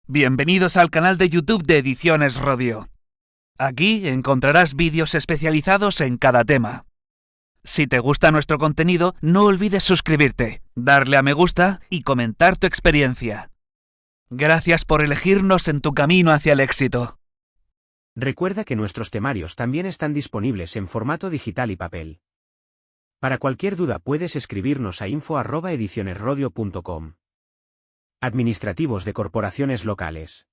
Bienvenidos al canal de YouTube de Ediciones Rodio. Aquí encontrarás vídeos especializados en cada tema. Si te gusta nuestro contenido, no olvides suscribirte, darle a me gusta y comentar tu experiencia. Gracias por elegirnos en tu camino hacia el éxito. Recuerda que nuestros temarios también están disponibles en formato digital y papel. Para cualquier duda puedes escribirnos a info@edicionesrodio.com. Administrativos de corporaciones locales.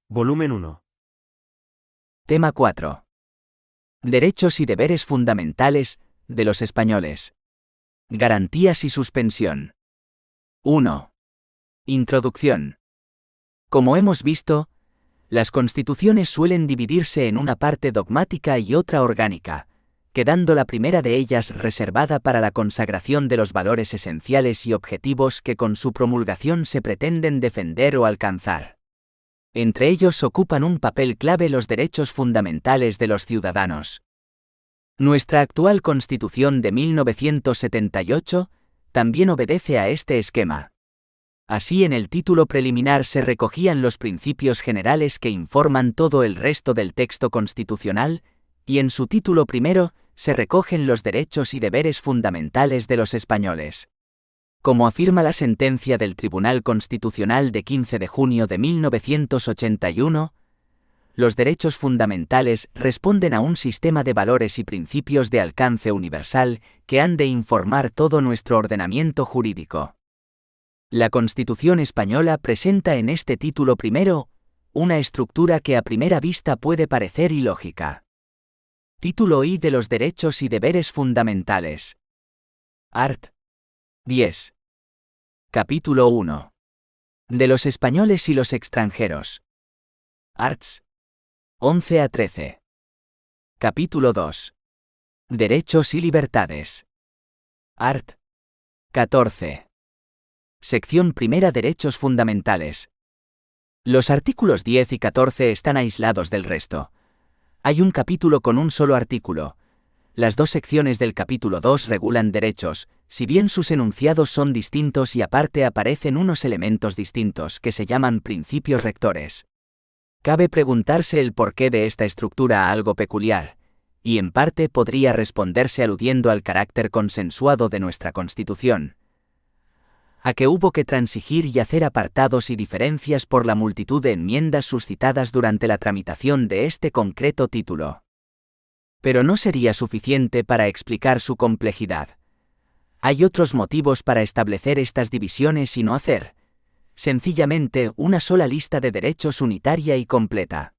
Volumen 1. Tema 4. Derechos y deberes fundamentales de los españoles. Garantías y suspensión. 1. Introducción. Como hemos visto, las constituciones suelen dividirse en una parte dogmática y otra orgánica, quedando la primera de ellas reservada para la consagración de los valores esenciales y objetivos que con su promulgación se pretenden defender o alcanzar. Entre ellos ocupan un papel clave los derechos fundamentales de los ciudadanos. Nuestra actual Constitución de 1978 también obedece a este esquema. Así, en el título preliminar se recogían los principios generales que informan todo el resto del texto constitucional, y en su título primero se recogen los derechos y deberes fundamentales de los españoles. Como afirma la sentencia del Tribunal Constitucional de 15 de junio de 1981, los derechos fundamentales responden a un sistema de valores y principios de alcance universal que han de informar todo nuestro ordenamiento jurídico. La Constitución española presenta en este título primero una estructura que a primera vista puede parecer ilógica. Título I de los derechos y deberes fundamentales. Art. 10. Capítulo 1. De los españoles y los extranjeros. Arts. 11 a 13. Capítulo 2. Derechos y libertades. Art. 14. Sección primera. Derechos fundamentales. Los artículos 10 y 14 están aislados del resto. Hay un capítulo con un solo artículo. Las dos secciones del capítulo 2 regulan derechos, si bien sus enunciados son distintos y aparte aparecen unos elementos distintos que se llaman principios rectores. Cabe preguntarse el porqué de esta estructura algo peculiar, y en parte podría responderse aludiendo al carácter consensuado de nuestra Constitución, a que hubo que transigir y hacer apartados y diferencias por la multitud de enmiendas suscitadas durante la tramitación de este concreto título. Pero no sería suficiente para explicar su complejidad. Hay otros motivos para establecer estas divisiones y no hacer, sencillamente, una sola lista de derechos unitaria y completa.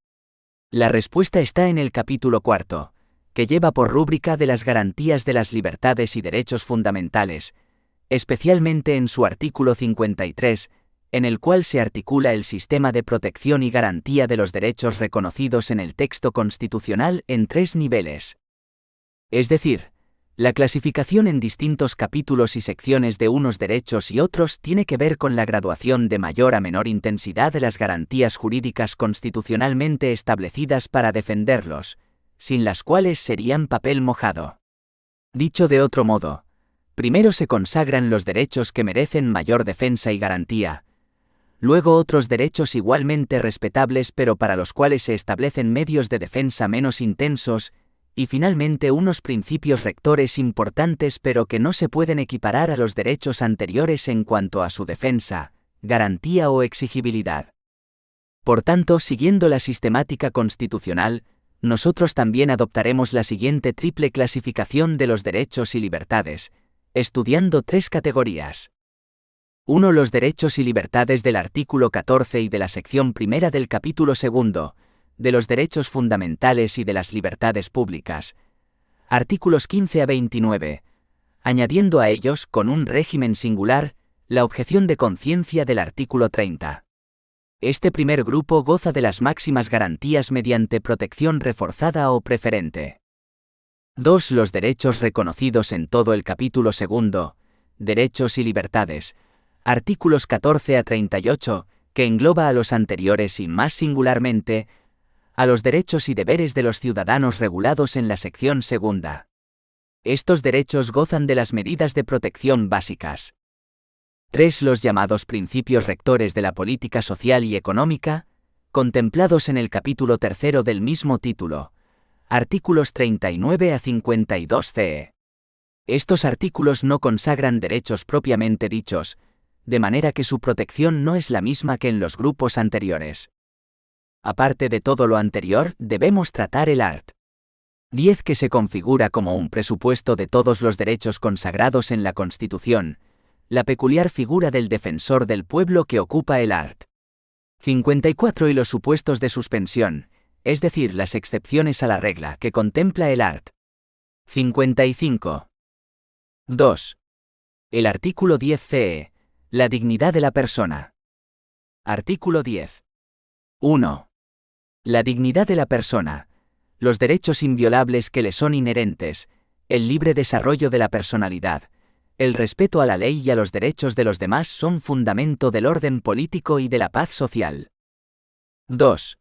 La respuesta está en el capítulo 4, que lleva por rúbrica de las garantías de las libertades y derechos fundamentales, especialmente en su artículo 53, en el cual se articula el sistema de protección y garantía de los derechos reconocidos en el texto constitucional en 3 niveles. Es decir, la clasificación en distintos capítulos y secciones de unos derechos y otros tiene que ver con la graduación de mayor a menor intensidad de las garantías jurídicas constitucionalmente establecidas para defenderlos, sin las cuales serían papel mojado. Dicho de otro modo, primero se consagran los derechos que merecen mayor defensa y garantía, luego otros derechos igualmente respetables pero para los cuales se establecen medios de defensa menos intensos, y finalmente unos principios rectores importantes pero que no se pueden equiparar a los derechos anteriores en cuanto a su defensa, garantía o exigibilidad. Por tanto, siguiendo la sistemática constitucional, nosotros también adoptaremos la siguiente triple clasificación de los derechos y libertades, estudiando 3 categorías. 1. Los derechos y libertades del artículo 14 y de la sección primera del capítulo 2, de los derechos fundamentales y de las libertades públicas, artículos 15 a 29, añadiendo a ellos, con un régimen singular, la objeción de conciencia del artículo 30. Este primer grupo goza de las máximas garantías mediante protección reforzada o preferente. 2. Los derechos reconocidos en todo el capítulo 2, derechos y libertades, artículos 14 a 38, que engloba a los anteriores y más singularmente, a los derechos y deberes de los ciudadanos regulados en la sección 2. Estos derechos gozan de las medidas de protección básicas. 3. Los llamados principios rectores de la política social y económica, contemplados en el capítulo 3 del mismo título, artículos 39 a 52 CE. Estos artículos no consagran derechos propiamente dichos, de manera que su protección no es la misma que en los grupos anteriores. Aparte de todo lo anterior, debemos tratar el art. 10 que se configura como un presupuesto de todos los derechos consagrados en la Constitución, la peculiar figura del defensor del pueblo que ocupa el art. 54 y los supuestos de suspensión, es decir, las excepciones a la regla que contempla el art. 55. 2. El artículo 10 CE, la dignidad de la persona. Artículo 10. 1. La dignidad de la persona, los derechos inviolables que le son inherentes, el libre desarrollo de la personalidad, el respeto a la ley y a los derechos de los demás son fundamento del orden político y de la paz social. 2.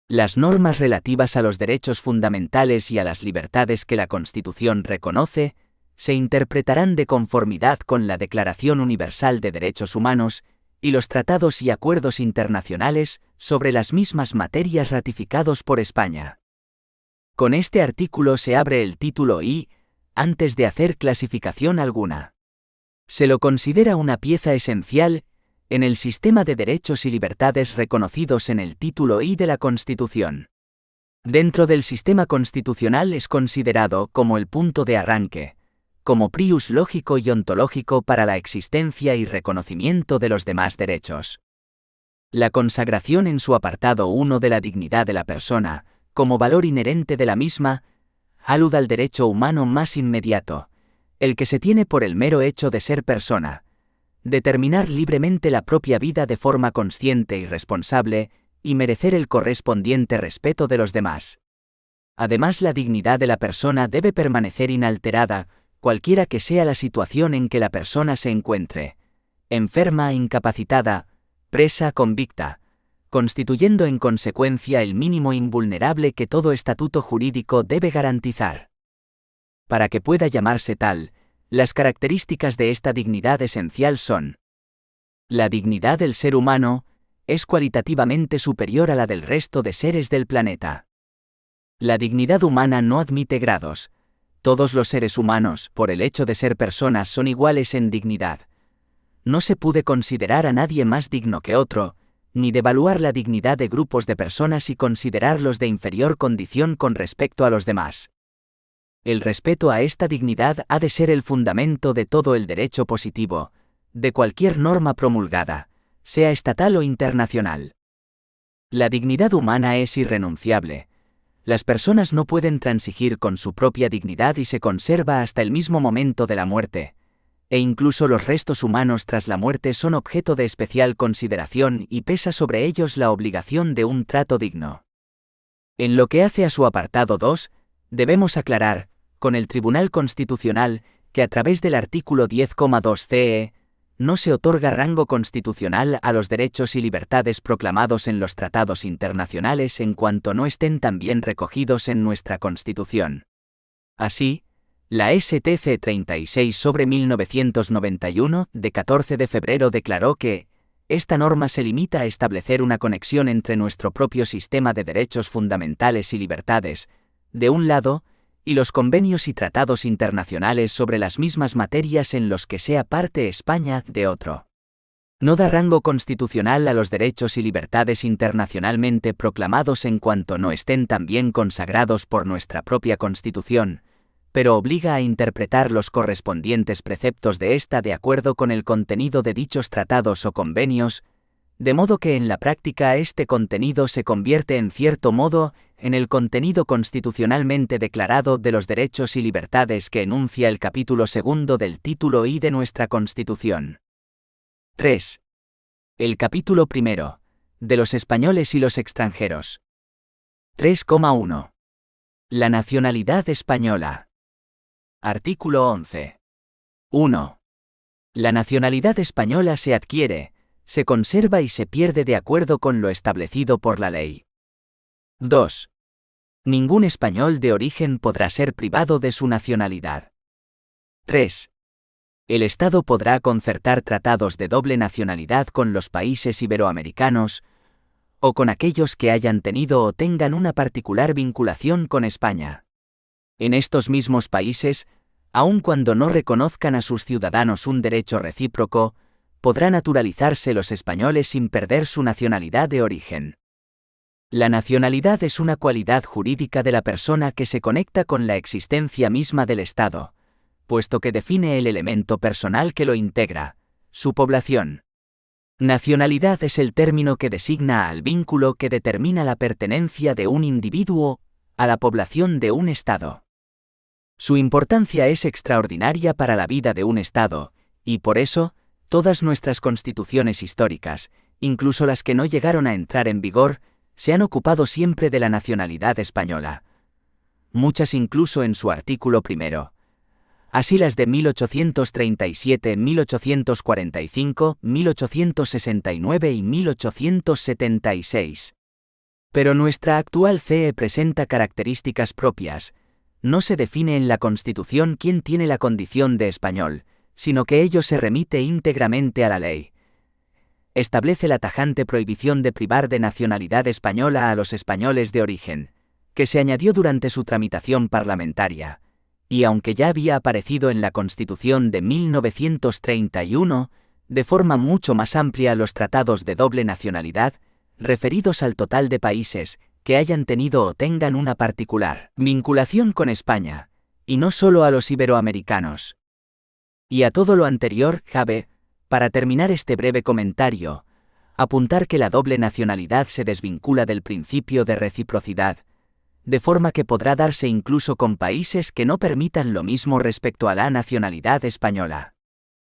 Las normas relativas a los derechos fundamentales y a las libertades que la Constitución reconoce, se interpretarán de conformidad con la Declaración Universal de Derechos Humanos y los tratados y acuerdos internacionales sobre las mismas materias ratificados por España. Con este artículo se abre el título I, antes de hacer clasificación alguna. Se lo considera una pieza esencial en el sistema de derechos y libertades reconocidos en el título I de la Constitución. Dentro del sistema constitucional es considerado como el punto de arranque, como prius lógico y ontológico para la existencia y reconocimiento de los demás derechos. La consagración en su apartado 1 de la dignidad de la persona, como valor inherente de la misma, alude al derecho humano más inmediato, el que se tiene por el mero hecho de ser persona, determinar libremente la propia vida de forma consciente y responsable, y merecer el correspondiente respeto de los demás. Además, la dignidad de la persona debe permanecer inalterada, cualquiera que sea la situación en que la persona se encuentre, enferma, incapacitada, presa, convicta, constituyendo en consecuencia el mínimo invulnerable que todo estatuto jurídico debe garantizar. Para que pueda llamarse tal, las características de esta dignidad esencial son: la dignidad del ser humano es cualitativamente superior a la del resto de seres del planeta. La dignidad humana no admite grados. Todos los seres humanos, por el hecho de ser personas, son iguales en dignidad. No se puede considerar a nadie más digno que otro, ni devaluar la dignidad de grupos de personas y considerarlos de inferior condición con respecto a los demás. El respeto a esta dignidad ha de ser el fundamento de todo el derecho positivo, de cualquier norma promulgada, sea estatal o internacional. La dignidad humana es irrenunciable. Las personas no pueden transigir con su propia dignidad y se conserva hasta el mismo momento de la muerte, e incluso los restos humanos tras la muerte son objeto de especial consideración y pesa sobre ellos la obligación de un trato digno. En lo que hace a su apartado 2, debemos aclarar, con el Tribunal Constitucional, que a través del artículo 10,2 CE, no se otorga rango constitucional a los derechos y libertades proclamados en los tratados internacionales en cuanto no estén también recogidos en nuestra Constitución. Así, la STC 36/1991, de 14 de febrero declaró que esta norma se limita a establecer una conexión entre nuestro propio sistema de derechos fundamentales y libertades, de un lado, y los convenios y tratados internacionales sobre las mismas materias en los que sea parte España, de otro. No da rango constitucional a los derechos y libertades internacionalmente proclamados en cuanto no estén también consagrados por nuestra propia Constitución, pero obliga a interpretar los correspondientes preceptos de esta de acuerdo con el contenido de dichos tratados o convenios, de modo que en la práctica este contenido se convierte en cierto modo en el contenido constitucionalmente declarado de los derechos y libertades que enuncia el capítulo 2 del título I de nuestra Constitución. 3. El capítulo 1. De los españoles y los extranjeros. 3,1. La nacionalidad española. Artículo 11. 1. La nacionalidad española se adquiere, se conserva y se pierde de acuerdo con lo establecido por la ley. 2. Ningún español de origen podrá ser privado de su nacionalidad. 3. El Estado podrá concertar tratados de doble nacionalidad con los países iberoamericanos, o con aquellos que hayan tenido o tengan una particular vinculación con España. En estos mismos países, aun cuando no reconozcan a sus ciudadanos un derecho recíproco, podrá naturalizarse los españoles sin perder su nacionalidad de origen. La nacionalidad es una cualidad jurídica de la persona que se conecta con la existencia misma del Estado, puesto que define el elemento personal que lo integra, su población. Nacionalidad es el término que designa al vínculo que determina la pertenencia de un individuo a la población de un Estado. Su importancia es extraordinaria para la vida de un Estado, y por eso, todas nuestras constituciones históricas, incluso las que no llegaron a entrar en vigor, se han ocupado siempre de la nacionalidad española. Muchas incluso en su artículo primero. Así las de 1837, 1845, 1869 y 1876. Pero nuestra actual CE presenta características propias. No se define en la Constitución quién tiene la condición de español, sino que ello se remite íntegramente a la ley. Establece la tajante prohibición de privar de nacionalidad española a los españoles de origen, que se añadió durante su tramitación parlamentaria, y aunque ya había aparecido en la Constitución de 1931, de forma mucho más amplia los tratados de doble nacionalidad, referidos al total de países que hayan tenido o tengan una particular vinculación con España, y no solo a los iberoamericanos. Y a todo lo anterior cabe, para terminar este breve comentario, apuntar que la doble nacionalidad se desvincula del principio de reciprocidad, de forma que podrá darse incluso con países que no permitan lo mismo respecto a la nacionalidad española.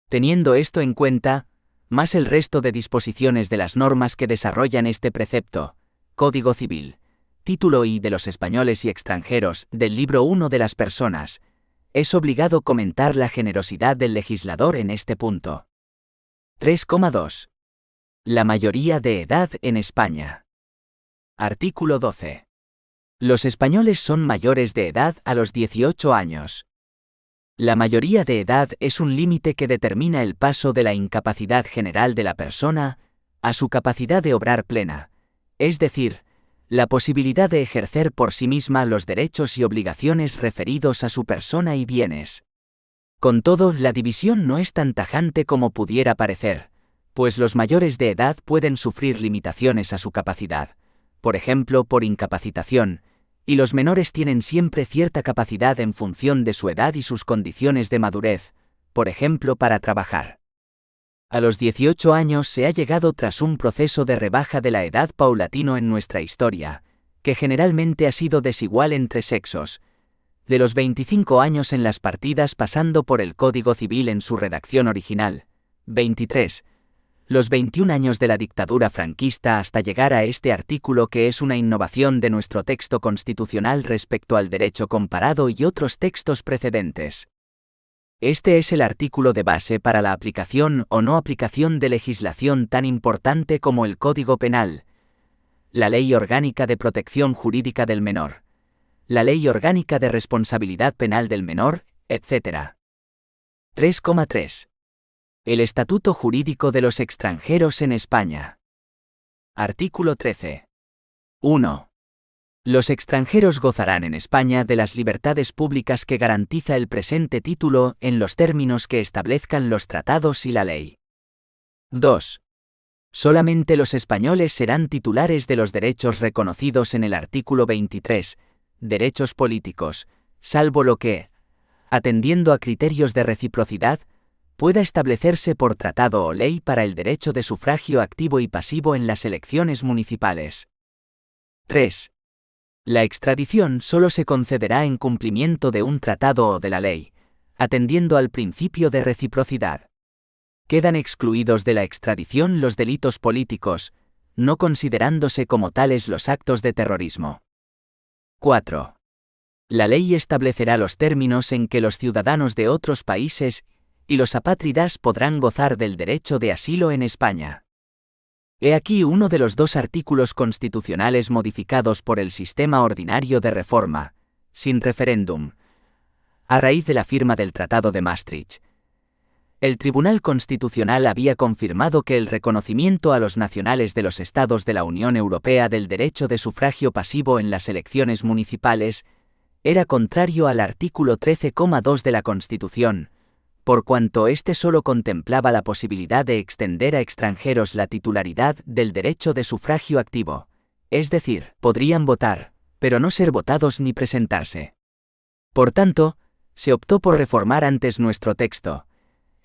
Teniendo esto en cuenta, más el resto de disposiciones de las normas que desarrollan este precepto, Código Civil, Título I de los españoles y extranjeros, del Libro 1 de las personas, es obligado comentar la generosidad del legislador en este punto. 3,2. La mayoría de edad en España. Artículo 12. Los españoles son mayores de edad a los 18 años. La mayoría de edad es un límite que determina el paso de la incapacidad general de la persona a su capacidad de obrar plena, es decir, la posibilidad de ejercer por sí misma los derechos y obligaciones referidos a su persona y bienes. Con todo, la división no es tan tajante como pudiera parecer, pues los mayores de edad pueden sufrir limitaciones a su capacidad, por ejemplo por incapacitación, y los menores tienen siempre cierta capacidad en función de su edad y sus condiciones de madurez, por ejemplo para trabajar. A los 18 años se ha llegado tras un proceso de rebaja de la edad paulatino en nuestra historia, que generalmente ha sido desigual entre sexos, de los 25 años en las partidas pasando por el Código Civil en su redacción original, 23, los 21 años de la dictadura franquista hasta llegar a este artículo que es una innovación de nuestro texto constitucional respecto al derecho comparado y otros textos precedentes. Este es el artículo de base para la aplicación o no aplicación de legislación tan importante como el Código Penal, la Ley Orgánica de Protección Jurídica del Menor, la Ley Orgánica de Responsabilidad Penal del Menor, etc. 3,3. El Estatuto Jurídico de los Extranjeros en España. Artículo 13. 1. Los extranjeros gozarán en España de las libertades públicas que garantiza el presente título en los términos que establezcan los tratados y la ley. 2. Solamente los españoles serán titulares de los derechos reconocidos en el artículo 23, derechos políticos, salvo lo que, atendiendo a criterios de reciprocidad, pueda establecerse por tratado o ley para el derecho de sufragio activo y pasivo en las elecciones municipales. 3. La extradición solo se concederá en cumplimiento de un tratado o de la ley, atendiendo al principio de reciprocidad. Quedan excluidos de la extradición los delitos políticos, no considerándose como tales los actos de terrorismo. 4. La ley establecerá los términos en que los ciudadanos de otros países y los apátridas podrán gozar del derecho de asilo en España. He aquí uno de los dos artículos constitucionales modificados por el sistema ordinario de reforma, sin referéndum, a raíz de la firma del Tratado de Maastricht. El Tribunal Constitucional había confirmado que el reconocimiento a los nacionales de los Estados de la Unión Europea del derecho de sufragio pasivo en las elecciones municipales era contrario al artículo 13,2 de la Constitución, por cuanto éste solo contemplaba la posibilidad de extender a extranjeros la titularidad del derecho de sufragio activo, es decir, podrían votar, pero no ser votados ni presentarse. Por tanto, se optó por reformar antes nuestro texto.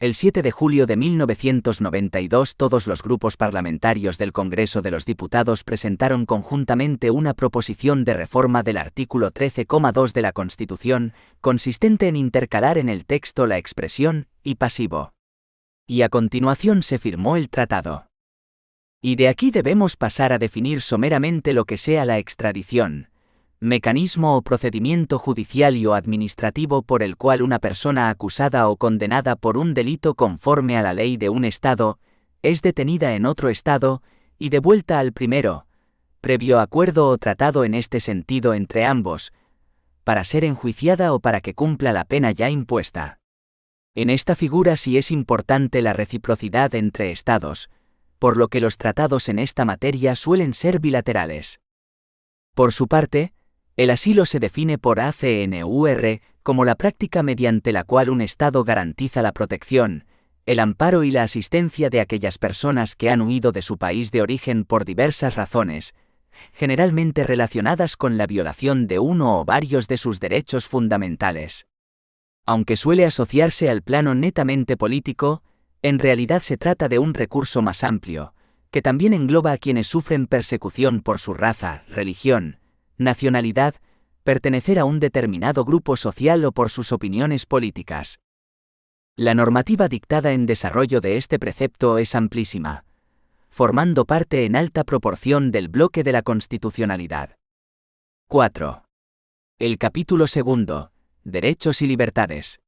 El 7 de julio de 1992 todos los grupos parlamentarios del Congreso de los Diputados presentaron conjuntamente una proposición de reforma del artículo 13,2 de la Constitución, consistente en intercalar en el texto la expresión «y pasivo». Y a continuación se firmó el tratado. Y de aquí debemos pasar a definir someramente lo que sea la extradición, mecanismo o procedimiento judicial y o administrativo por el cual una persona acusada o condenada por un delito conforme a la ley de un Estado es detenida en otro Estado y devuelta al primero, previo acuerdo o tratado en este sentido entre ambos, para ser enjuiciada o para que cumpla la pena ya impuesta. En esta figura sí es importante la reciprocidad entre Estados, por lo que los tratados en esta materia suelen ser bilaterales. Por su parte, el asilo se define por ACNUR como la práctica mediante la cual un Estado garantiza la protección, el amparo y la asistencia de aquellas personas que han huido de su país de origen por diversas razones, generalmente relacionadas con la violación de uno o varios de sus derechos fundamentales. Aunque suele asociarse al plano netamente político, en realidad se trata de un recurso más amplio, que también engloba a quienes sufren persecución por su raza, religión, nacionalidad, pertenecer a un determinado grupo social o por sus opiniones políticas. La normativa dictada en desarrollo de este precepto es amplísima, formando parte en alta proporción del bloque de la constitucionalidad. 4. El capítulo segundo, Derechos y libertades.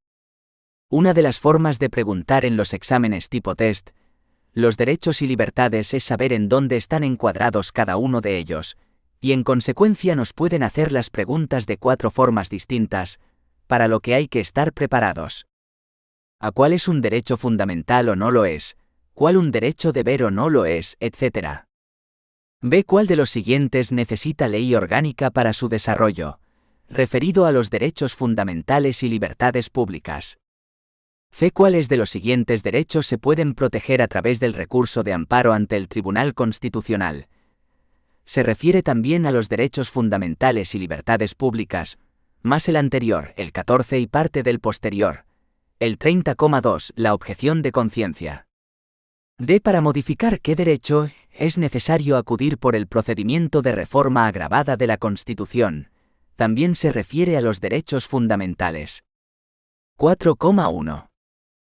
Una de las formas de preguntar en los exámenes tipo test, los derechos y libertades es saber en dónde están encuadrados cada uno de ellos, y en consecuencia nos pueden hacer las preguntas de 4 formas distintas, para lo que hay que estar preparados. ¿A cuál es un derecho fundamental o no lo es? ¿Cuál un derecho deber o no lo es? Etc. B. ¿Cuál de los siguientes necesita ley orgánica para su desarrollo? Referido a los derechos fundamentales y libertades públicas. C. ¿Cuáles de los siguientes derechos se pueden proteger a través del recurso de amparo ante el Tribunal Constitucional? Se refiere también a los derechos fundamentales y libertades públicas, más el anterior, el 14 y parte del posterior, el 30,2, la objeción de conciencia. D. Para modificar qué derecho es necesario acudir por el procedimiento de reforma agravada de la Constitución. También se refiere a los derechos fundamentales. 4,1.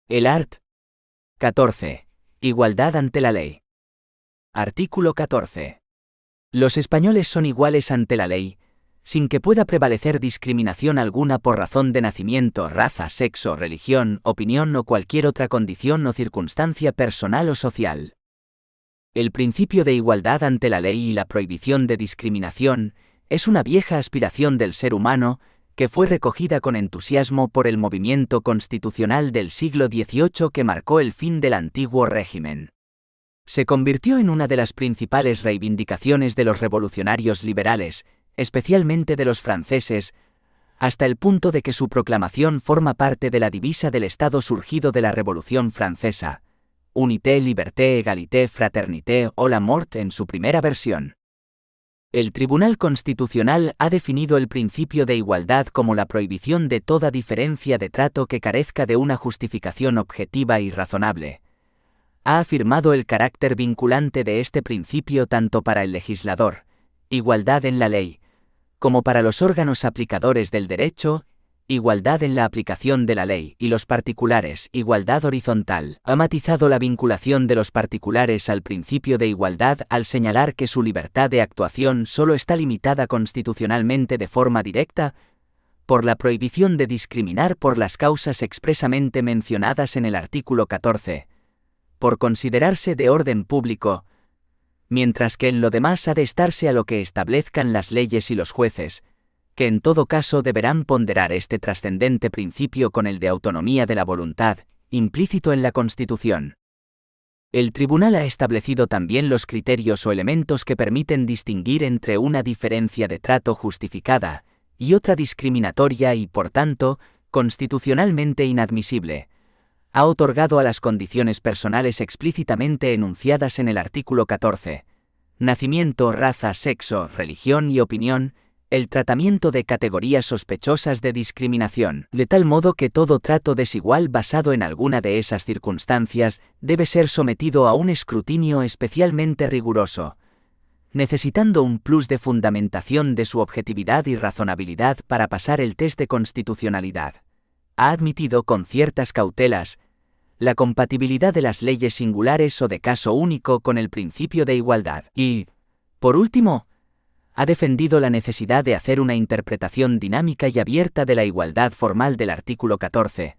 El art. 14. Igualdad ante la ley. Artículo 14. Los españoles son iguales ante la ley, sin que pueda prevalecer discriminación alguna por razón de nacimiento, raza, sexo, religión, opinión o cualquier otra condición o circunstancia personal o social. El principio de igualdad ante la ley y la prohibición de discriminación es una vieja aspiración del ser humano que fue recogida con entusiasmo por el movimiento constitucional del siglo XVIII que marcó el fin del antiguo régimen. Se convirtió en una de las principales reivindicaciones de los revolucionarios liberales, especialmente de los franceses, hasta el punto de que su proclamación forma parte de la divisa del Estado surgido de la Revolución Francesa, Unité, Liberté, Égalité, Fraternité o la Mort en su primera versión. El Tribunal Constitucional ha definido el principio de igualdad como la prohibición de toda diferencia de trato que carezca de una justificación objetiva y razonable. Ha afirmado el carácter vinculante de este principio tanto para el legislador, igualdad en la ley, como para los órganos aplicadores del derecho, igualdad en la aplicación de la ley, y los particulares, igualdad horizontal. Ha matizado la vinculación de los particulares al principio de igualdad al señalar que su libertad de actuación solo está limitada constitucionalmente de forma directa por la prohibición de discriminar por las causas expresamente mencionadas en el artículo 14, por considerarse de orden público, mientras que en lo demás ha de estarse a lo que establezcan las leyes y los jueces, que en todo caso deberán ponderar este trascendente principio con el de autonomía de la voluntad, implícito en la Constitución. El tribunal ha establecido también los criterios o elementos que permiten distinguir entre una diferencia de trato justificada y otra discriminatoria y, por tanto, constitucionalmente inadmisible. Ha otorgado a las condiciones personales explícitamente enunciadas en el artículo 14, nacimiento, raza, sexo, religión y opinión, el tratamiento de categorías sospechosas de discriminación, de tal modo que todo trato desigual basado en alguna de esas circunstancias debe ser sometido a un escrutinio especialmente riguroso, necesitando un plus de fundamentación de su objetividad y razonabilidad para pasar el test de constitucionalidad. Ha admitido con ciertas cautelas la compatibilidad de las leyes singulares o de caso único con el principio de igualdad y, por último, ha defendido la necesidad de hacer una interpretación dinámica y abierta de la igualdad formal del artículo 14,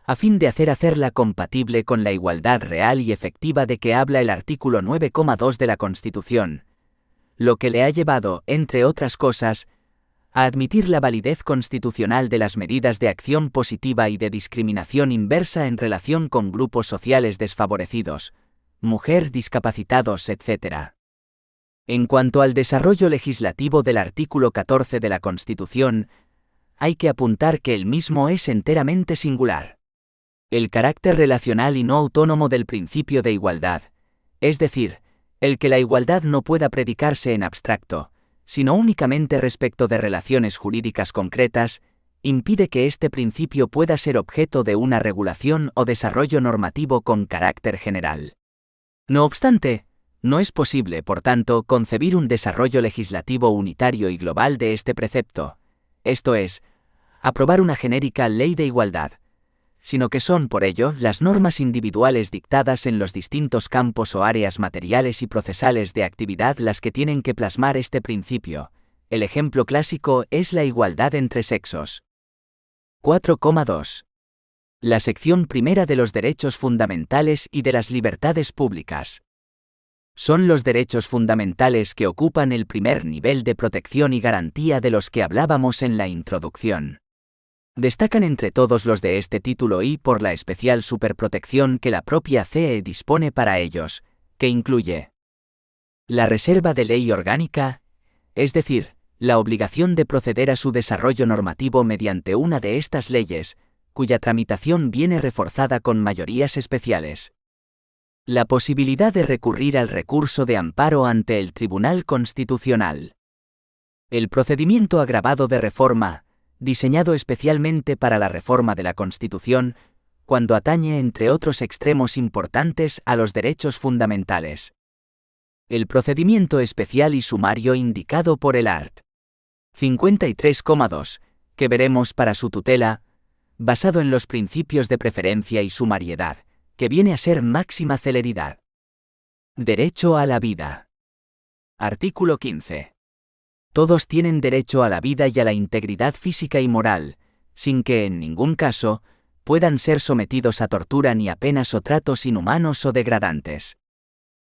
a fin de hacerla compatible con la igualdad real y efectiva de que habla el artículo 9,2 de la Constitución, lo que le ha llevado, entre otras cosas, a admitir la validez constitucional de las medidas de acción positiva y de discriminación inversa en relación con grupos sociales desfavorecidos, mujer, discapacitados, etc. En cuanto al desarrollo legislativo del artículo 14 de la Constitución, hay que apuntar que el mismo es enteramente singular. El carácter relacional y no autónomo del principio de igualdad, es decir, el que la igualdad no pueda predicarse en abstracto, sino únicamente respecto de relaciones jurídicas concretas, impide que este principio pueda ser objeto de una regulación o desarrollo normativo con carácter general. No obstante, no es posible, por tanto, concebir un desarrollo legislativo unitario y global de este precepto, esto es, aprobar una genérica ley de igualdad, sino que son, por ello, las normas individuales dictadas en los distintos campos o áreas materiales y procesales de actividad las que tienen que plasmar este principio. El ejemplo clásico es la igualdad entre sexos. 4,2. La sección primera de los derechos fundamentales y de las libertades públicas. Son los derechos fundamentales que ocupan el primer nivel de protección y garantía de los que hablábamos en la introducción. Destacan entre todos los de este título y por la especial superprotección que la propia CE dispone para ellos, que incluye la reserva de ley orgánica, es decir, la obligación de proceder a su desarrollo normativo mediante una de estas leyes, cuya tramitación viene reforzada con mayorías especiales. La posibilidad de recurrir al recurso de amparo ante el Tribunal Constitucional. El procedimiento agravado de reforma, diseñado especialmente para la reforma de la Constitución, cuando atañe, entre otros extremos importantes, a los derechos fundamentales. El procedimiento especial y sumario indicado por el art. 53,2, que veremos para su tutela, basado en los principios de preferencia y sumariedad, que viene a ser máxima celeridad. Derecho a la vida. Artículo 15. Todos tienen derecho a la vida y a la integridad física y moral, sin que, en ningún caso, puedan ser sometidos a tortura ni a penas o tratos inhumanos o degradantes.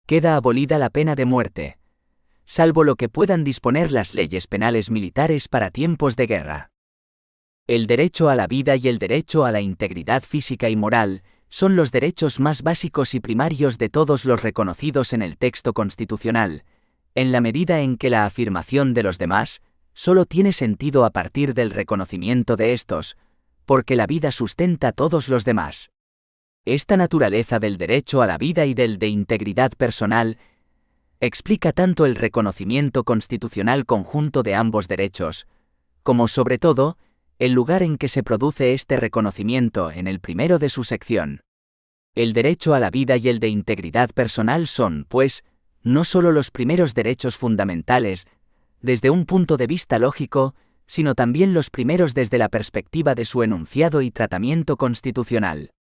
Queda abolida la pena de muerte, salvo lo que puedan disponer las leyes penales militares para tiempos de guerra. El derecho a la vida y el derecho a la integridad física y moral son los derechos más básicos y primarios de todos los reconocidos en el texto constitucional, en la medida en que la afirmación de los demás solo tiene sentido a partir del reconocimiento de estos, porque la vida sustenta todos los demás. Esta naturaleza del derecho a la vida y del de integridad personal explica tanto el reconocimiento constitucional conjunto de ambos derechos, como sobre todo, el lugar en que se produce este reconocimiento en el primero de su sección. El derecho a la vida y el de integridad personal son, pues, no solo los primeros derechos fundamentales, desde un punto de vista lógico, sino también los primeros desde la perspectiva de su enunciado y tratamiento constitucional.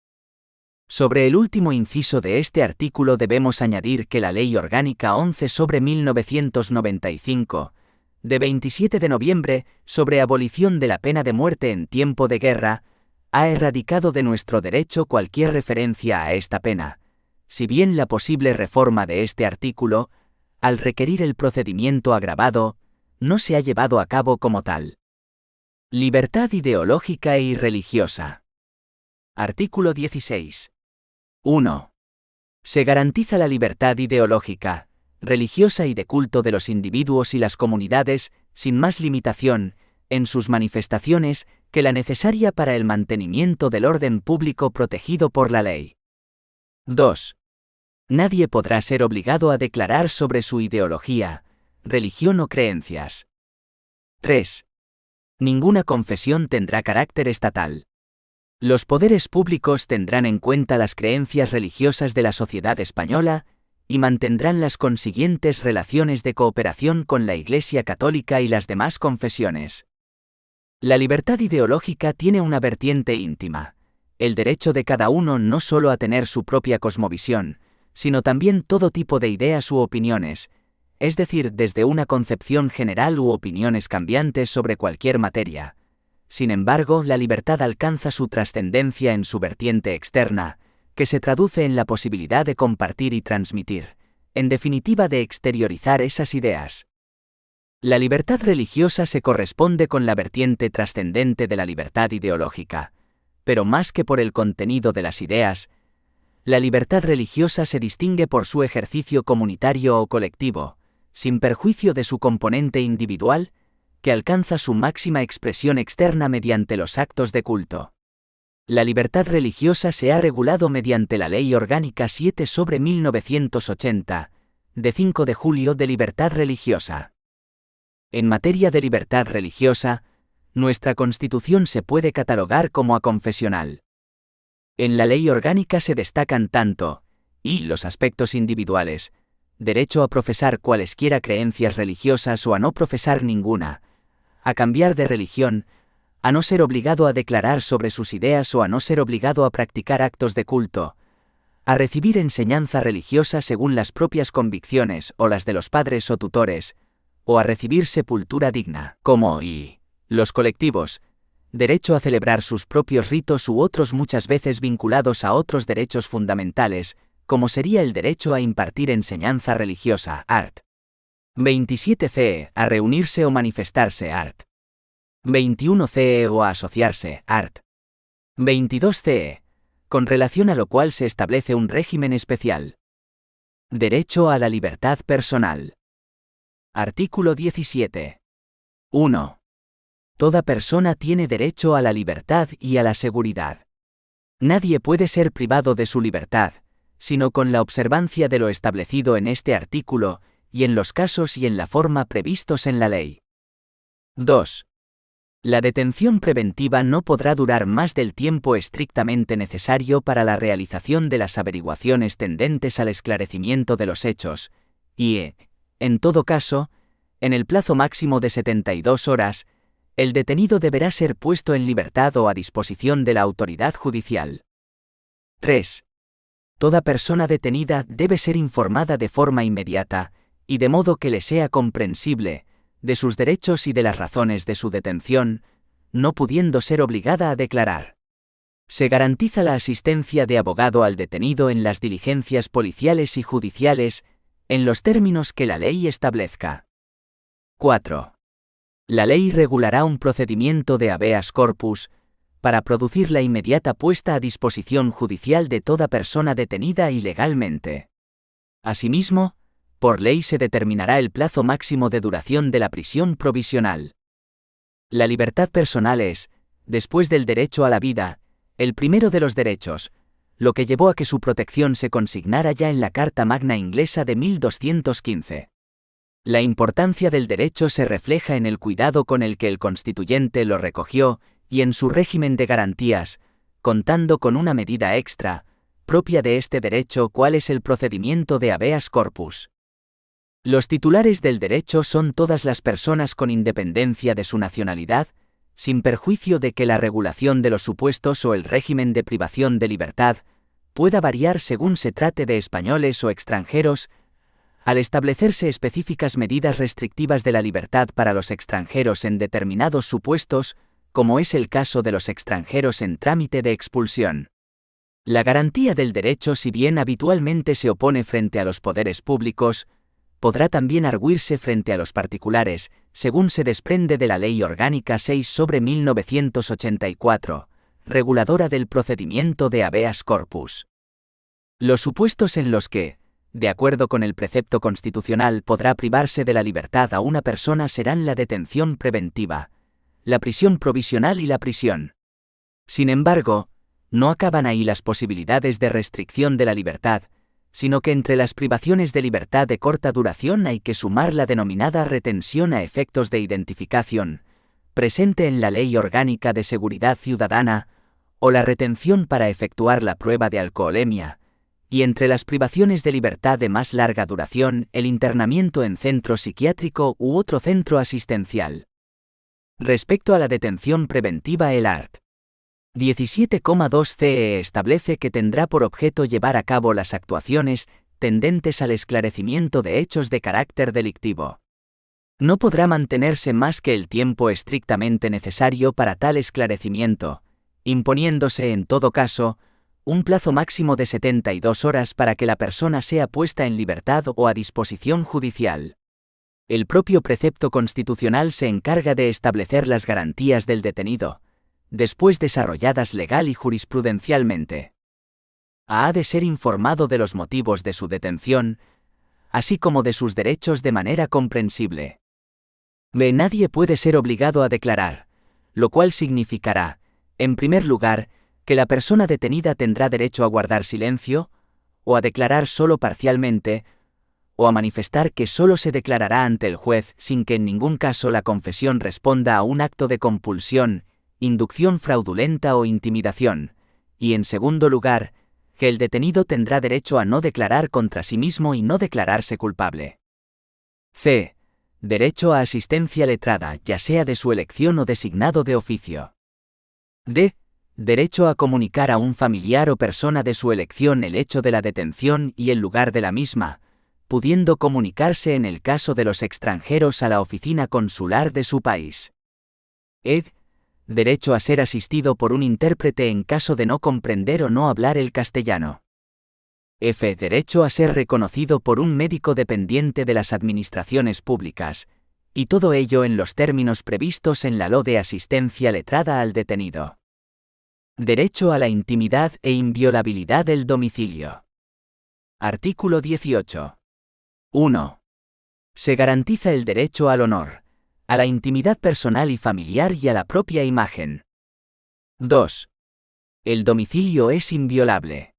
Sobre el último inciso de este artículo debemos añadir que la Ley Orgánica 11/1995, de 27 de noviembre, sobre abolición de la pena de muerte en tiempo de guerra, ha erradicado de nuestro derecho cualquier referencia a esta pena, si bien la posible reforma de este artículo, al requerir el procedimiento agravado, no se ha llevado a cabo como tal. Libertad ideológica y religiosa. Artículo 16. 1. Se garantiza la libertad ideológica, religiosa y de culto de los individuos y las comunidades, sin más limitación, en sus manifestaciones, que la necesaria para el mantenimiento del orden público protegido por la ley. 2. Nadie podrá ser obligado a declarar sobre su ideología, religión o creencias. 3. Ninguna confesión tendrá carácter estatal. Los poderes públicos tendrán en cuenta las creencias religiosas de la sociedad española y mantendrán las consiguientes relaciones de cooperación con la Iglesia Católica y las demás confesiones. La libertad ideológica tiene una vertiente íntima, el derecho de cada uno no solo a tener su propia cosmovisión, sino también todo tipo de ideas u opiniones, es decir, desde una concepción general u opiniones cambiantes sobre cualquier materia. Sin embargo, la libertad alcanza su trascendencia en su vertiente externa, que se traduce en la posibilidad de compartir y transmitir, en definitiva de exteriorizar esas ideas. La libertad religiosa se corresponde con la vertiente trascendente de la libertad ideológica, pero más que por el contenido de las ideas, la libertad religiosa se distingue por su ejercicio comunitario o colectivo, sin perjuicio de su componente individual, que alcanza su máxima expresión externa mediante los actos de culto. La libertad religiosa se ha regulado mediante la Ley Orgánica 7/1980, de 5 de julio de libertad religiosa. En materia de libertad religiosa, nuestra Constitución se puede catalogar como aconfesional. En la Ley Orgánica se destacan tanto, y los aspectos individuales, derecho a profesar cualesquiera creencias religiosas o a no profesar ninguna, a cambiar de religión, a no ser obligado a declarar sobre sus ideas o a no ser obligado a practicar actos de culto, a recibir enseñanza religiosa según las propias convicciones o las de los padres o tutores, o a recibir sepultura digna, como y los colectivos, derecho a celebrar sus propios ritos u otros muchas veces vinculados a otros derechos fundamentales, como sería el derecho a impartir enseñanza religiosa, art. 27 CE, a reunirse o manifestarse, art. 21 CE o a asociarse, art. 22 CE, con relación a lo cual se establece un régimen especial. Derecho a la libertad personal. Artículo 17. 1. Toda persona tiene derecho a la libertad y a la seguridad. Nadie puede ser privado de su libertad, sino con la observancia de lo establecido en este artículo, y en los casos y en la forma previstos en la ley. 2. La detención preventiva no podrá durar más del tiempo estrictamente necesario para la realización de las averiguaciones tendentes al esclarecimiento de los hechos, y, en todo caso, en el plazo máximo de 72 horas, el detenido deberá ser puesto en libertad o a disposición de la autoridad judicial. 3. Toda persona detenida debe ser informada de forma inmediata, y de modo que le sea comprensible, de sus derechos y de las razones de su detención, no pudiendo ser obligada a declarar. Se garantiza la asistencia de abogado al detenido en las diligencias policiales y judiciales, en los términos que la ley establezca. 4. La ley regulará un procedimiento de habeas corpus, para producir la inmediata puesta a disposición judicial de toda persona detenida ilegalmente. Asimismo, por ley se determinará el plazo máximo de duración de la prisión provisional. La libertad personal es, después del derecho a la vida, el primero de los derechos, lo que llevó a que su protección se consignara ya en la Carta Magna inglesa de 1215. La importancia del derecho se refleja en el cuidado con el que el constituyente lo recogió y en su régimen de garantías, contando con una medida extra, propia de este derecho, cuál es el procedimiento de habeas corpus. Los titulares del derecho son todas las personas con independencia de su nacionalidad, sin perjuicio de que la regulación de los supuestos o el régimen de privación de libertad pueda variar según se trate de españoles o extranjeros, al establecerse específicas medidas restrictivas de la libertad para los extranjeros en determinados supuestos, como es el caso de los extranjeros en trámite de expulsión. La garantía del derecho, si bien habitualmente se opone frente a los poderes públicos, podrá también arguirse frente a los particulares, según se desprende de la Ley Orgánica 6/1984, reguladora del procedimiento de habeas corpus. Los supuestos en los que, de acuerdo con el precepto constitucional, podrá privarse de la libertad a una persona serán la detención preventiva, la prisión provisional y la prisión. Sin embargo, no acaban ahí las posibilidades de restricción de la libertad, sino que entre las privaciones de libertad de corta duración hay que sumar la denominada retención a efectos de identificación, presente en la Ley Orgánica de Seguridad Ciudadana, o la retención para efectuar la prueba de alcoholemia, y entre las privaciones de libertad de más larga duración, el internamiento en centro psiquiátrico u otro centro asistencial. Respecto a la detención preventiva, el art. 17,2 CE establece que tendrá por objeto llevar a cabo las actuaciones tendentes al esclarecimiento de hechos de carácter delictivo. No podrá mantenerse más que el tiempo estrictamente necesario para tal esclarecimiento, imponiéndose en todo caso un plazo máximo de 72 horas para que la persona sea puesta en libertad o a disposición judicial. El propio precepto constitucional se encarga de establecer las garantías del detenido, después desarrolladas legal y jurisprudencialmente. Ha de ser informado de los motivos de su detención, así como de sus derechos de manera comprensible. B. Nadie puede ser obligado a declarar, lo cual significará, en primer lugar, que la persona detenida tendrá derecho a guardar silencio, o a declarar solo parcialmente, o a manifestar que solo se declarará ante el juez sin que en ningún caso la confesión responda a un acto de compulsión, inducción fraudulenta o intimidación, y en segundo lugar, que el detenido tendrá derecho a no declarar contra sí mismo y no declararse culpable. C. Derecho a asistencia letrada, ya sea de su elección o designado de oficio. D. Derecho a comunicar a un familiar o persona de su elección el hecho de la detención y el lugar de la misma, pudiendo comunicarse en el caso de los extranjeros a la oficina consular de su país. E. Derecho a ser asistido por un intérprete en caso de no comprender o no hablar el castellano. F. Derecho a ser reconocido por un médico dependiente de las administraciones públicas, y todo ello en los términos previstos en la Ley de Asistencia Letrada al Detenido. Derecho a la intimidad e inviolabilidad del domicilio. Artículo 18. 1. Se garantiza el derecho al honor, a la intimidad personal y familiar y a la propia imagen. 2. El domicilio es inviolable.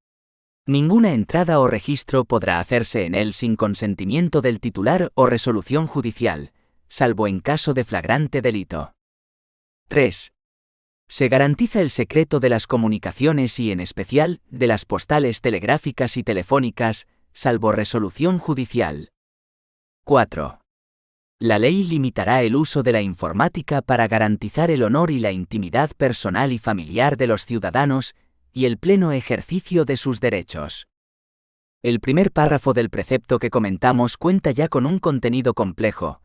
Ninguna entrada o registro podrá hacerse en él sin consentimiento del titular o resolución judicial, salvo en caso de flagrante delito. 3. Se garantiza el secreto de las comunicaciones y, en especial, de las postales telegráficas y telefónicas, salvo resolución judicial. 4. La ley limitará el uso de la informática para garantizar el honor y la intimidad personal y familiar de los ciudadanos y el pleno ejercicio de sus derechos. El primer párrafo del precepto que comentamos cuenta ya con un contenido complejo,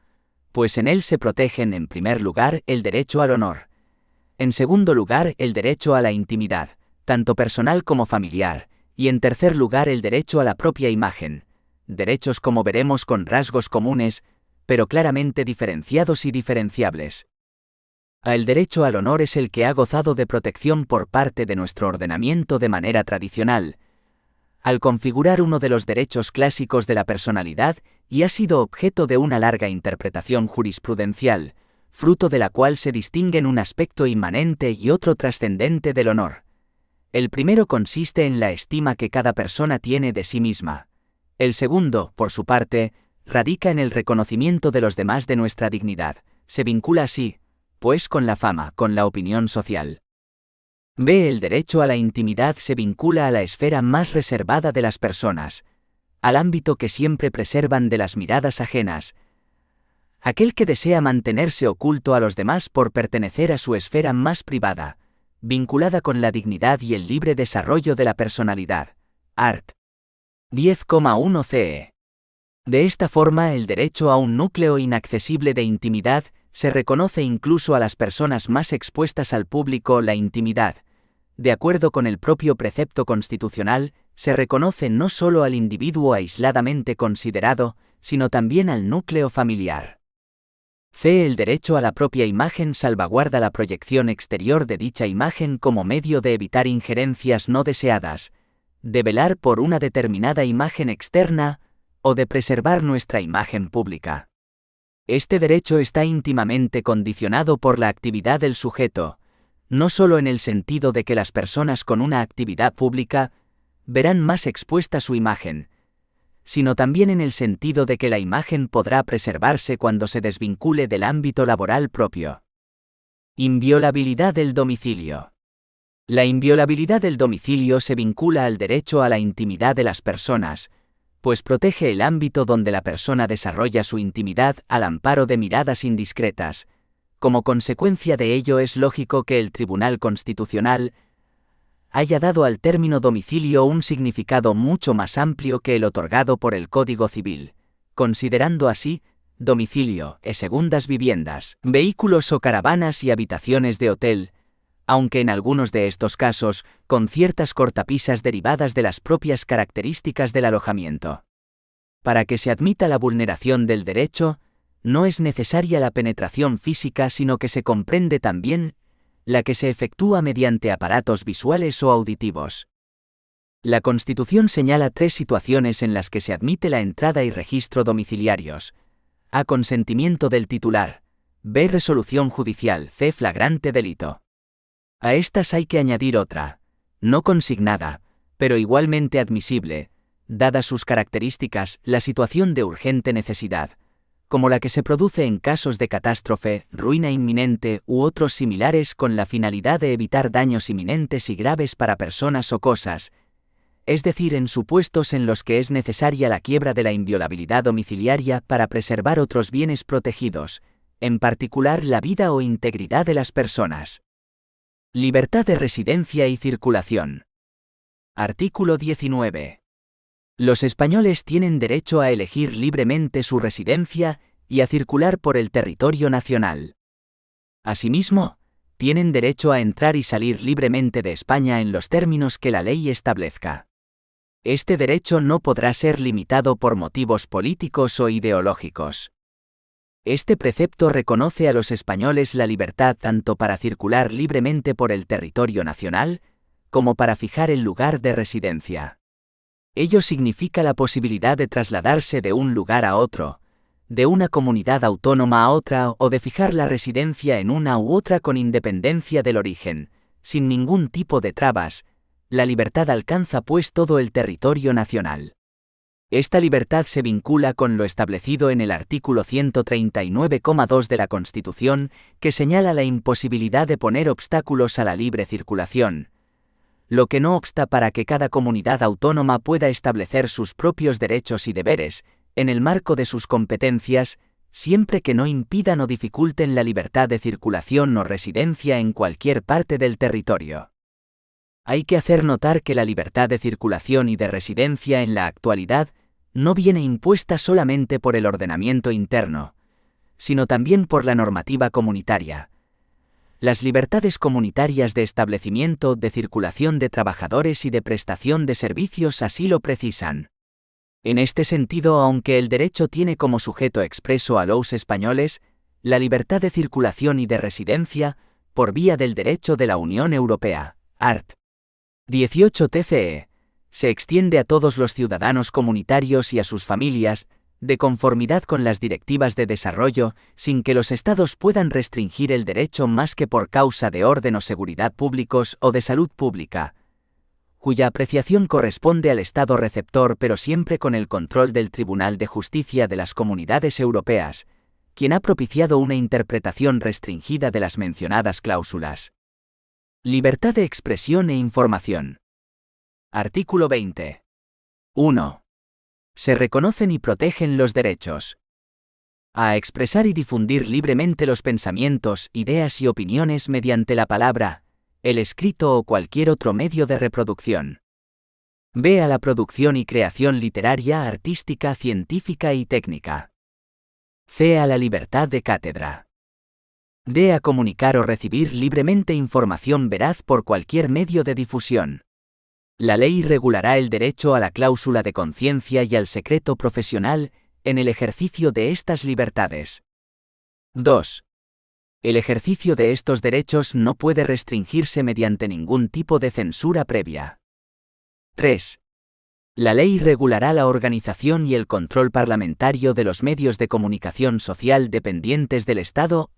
pues en él se protegen en primer lugar el derecho al honor, en segundo lugar el derecho a la intimidad, tanto personal como familiar, y en tercer lugar el derecho a la propia imagen, derechos como veremos con rasgos comunes, pero claramente diferenciados y diferenciables. El derecho al honor es el que ha gozado de protección por parte de nuestro ordenamiento de manera tradicional, al configurar uno de los derechos clásicos de la personalidad y ha sido objeto de una larga interpretación jurisprudencial, fruto de la cual se distinguen un aspecto inmanente y otro trascendente del honor. El primero consiste en la estima que cada persona tiene de sí misma. El segundo, por su parte, radica en el reconocimiento de los demás de nuestra dignidad. Se vincula así, pues, con la fama, con la opinión social. B. El derecho a la intimidad se vincula a la esfera más reservada de las personas, al ámbito que siempre preservan de las miradas ajenas. Aquel que desea mantenerse oculto a los demás por pertenecer a su esfera más privada, vinculada con la dignidad y el libre desarrollo de la personalidad. Art. 10,1 CE. De esta forma, el derecho a un núcleo inaccesible de intimidad se reconoce incluso a las personas más expuestas al público. La intimidad, de acuerdo con el propio precepto constitucional, se reconoce no solo al individuo aisladamente considerado, sino también al núcleo familiar. C. El derecho a la propia imagen salvaguarda la proyección exterior de dicha imagen como medio de evitar injerencias no deseadas, de velar por una determinada imagen externa, o de preservar nuestra imagen pública. Este derecho está íntimamente condicionado por la actividad del sujeto, no solo en el sentido de que las personas con una actividad pública verán más expuesta su imagen, sino también en el sentido de que la imagen podrá preservarse cuando se desvincule del ámbito laboral propio. Inviolabilidad del domicilio. La inviolabilidad del domicilio se vincula al derecho a la intimidad de las personas, pues protege el ámbito donde la persona desarrolla su intimidad al amparo de miradas indiscretas. Como consecuencia de ello es lógico que el Tribunal Constitucional haya dado al término domicilio un significado mucho más amplio que el otorgado por el Código Civil, considerando así domicilio, segundas viviendas, vehículos o caravanas y habitaciones de hotel, aunque en algunos de estos casos, con ciertas cortapisas derivadas de las propias características del alojamiento. Para que se admita la vulneración del derecho, no es necesaria la penetración física, sino que se comprende también la que se efectúa mediante aparatos visuales o auditivos. La Constitución señala 3 situaciones en las que se admite la entrada y registro domiciliarios: A. Consentimiento del titular. B. Resolución judicial. C. Flagrante delito. A estas hay que añadir otra, no consignada, pero igualmente admisible, dadas sus características, la situación de urgente necesidad, como la que se produce en casos de catástrofe, ruina inminente u otros similares con la finalidad de evitar daños inminentes y graves para personas o cosas, es decir, en supuestos en los que es necesaria la quiebra de la inviolabilidad domiciliaria para preservar otros bienes protegidos, en particular la vida o integridad de las personas. Libertad de residencia y circulación. Artículo 19. Los españoles tienen derecho a elegir libremente su residencia y a circular por el territorio nacional. Asimismo, tienen derecho a entrar y salir libremente de España en los términos que la ley establezca. Este derecho no podrá ser limitado por motivos políticos o ideológicos. Este precepto reconoce a los españoles la libertad tanto para circular libremente por el territorio nacional, como para fijar el lugar de residencia. Ello significa la posibilidad de trasladarse de un lugar a otro, de una comunidad autónoma a otra o de fijar la residencia en una u otra con independencia del origen, sin ningún tipo de trabas. La libertad alcanza pues todo el territorio nacional. Esta libertad se vincula con lo establecido en el artículo 139,2 de la Constitución, que señala la imposibilidad de poner obstáculos a la libre circulación, lo que no obsta para que cada comunidad autónoma pueda establecer sus propios derechos y deberes, en el marco de sus competencias, siempre que no impidan o dificulten la libertad de circulación o residencia en cualquier parte del territorio. Hay que hacer notar que la libertad de circulación y de residencia en la actualidad no viene impuesta solamente por el ordenamiento interno, sino también por la normativa comunitaria. Las libertades comunitarias de establecimiento, de circulación de trabajadores y de prestación de servicios así lo precisan. En este sentido, aunque el derecho tiene como sujeto expreso a los españoles, la libertad de circulación y de residencia, por vía del derecho de la Unión Europea, art. 18 TCE, se extiende a todos los ciudadanos comunitarios y a sus familias, de conformidad con las directivas de desarrollo, sin que los Estados puedan restringir el derecho más que por causa de orden o seguridad públicos o de salud pública, cuya apreciación corresponde al Estado receptor pero siempre con el control del Tribunal de Justicia de las Comunidades Europeas, quien ha propiciado una interpretación restringida de las mencionadas cláusulas. Libertad de expresión e información. Artículo 20. 1. Se reconocen y protegen los derechos a expresar y difundir libremente los pensamientos, ideas y opiniones mediante la palabra, el escrito o cualquier otro medio de reproducción. B. A la producción y creación literaria, artística, científica y técnica. C. A la libertad de cátedra. D. A comunicar o recibir libremente información veraz por cualquier medio de difusión. La ley regulará el derecho a la cláusula de conciencia y al secreto profesional, en el ejercicio de estas libertades. 2. El ejercicio de estos derechos no puede restringirse mediante ningún tipo de censura previa. 3. La ley regulará la organización y el control parlamentario de los medios de comunicación social dependientes del Estado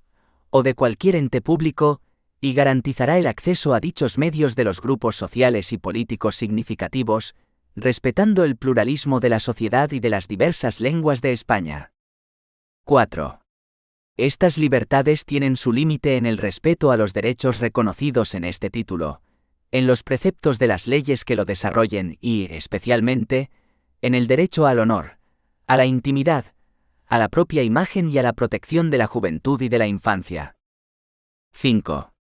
o de cualquier ente público, y garantizará el acceso a dichos medios de los grupos sociales y políticos significativos, respetando el pluralismo de la sociedad y de las diversas lenguas de España. 4. Estas libertades tienen su límite en el respeto a los derechos reconocidos en este título, en los preceptos de las leyes que lo desarrollen y, especialmente, en el derecho al honor, a la intimidad, a la propia imagen y a la protección de la juventud y de la infancia. 5.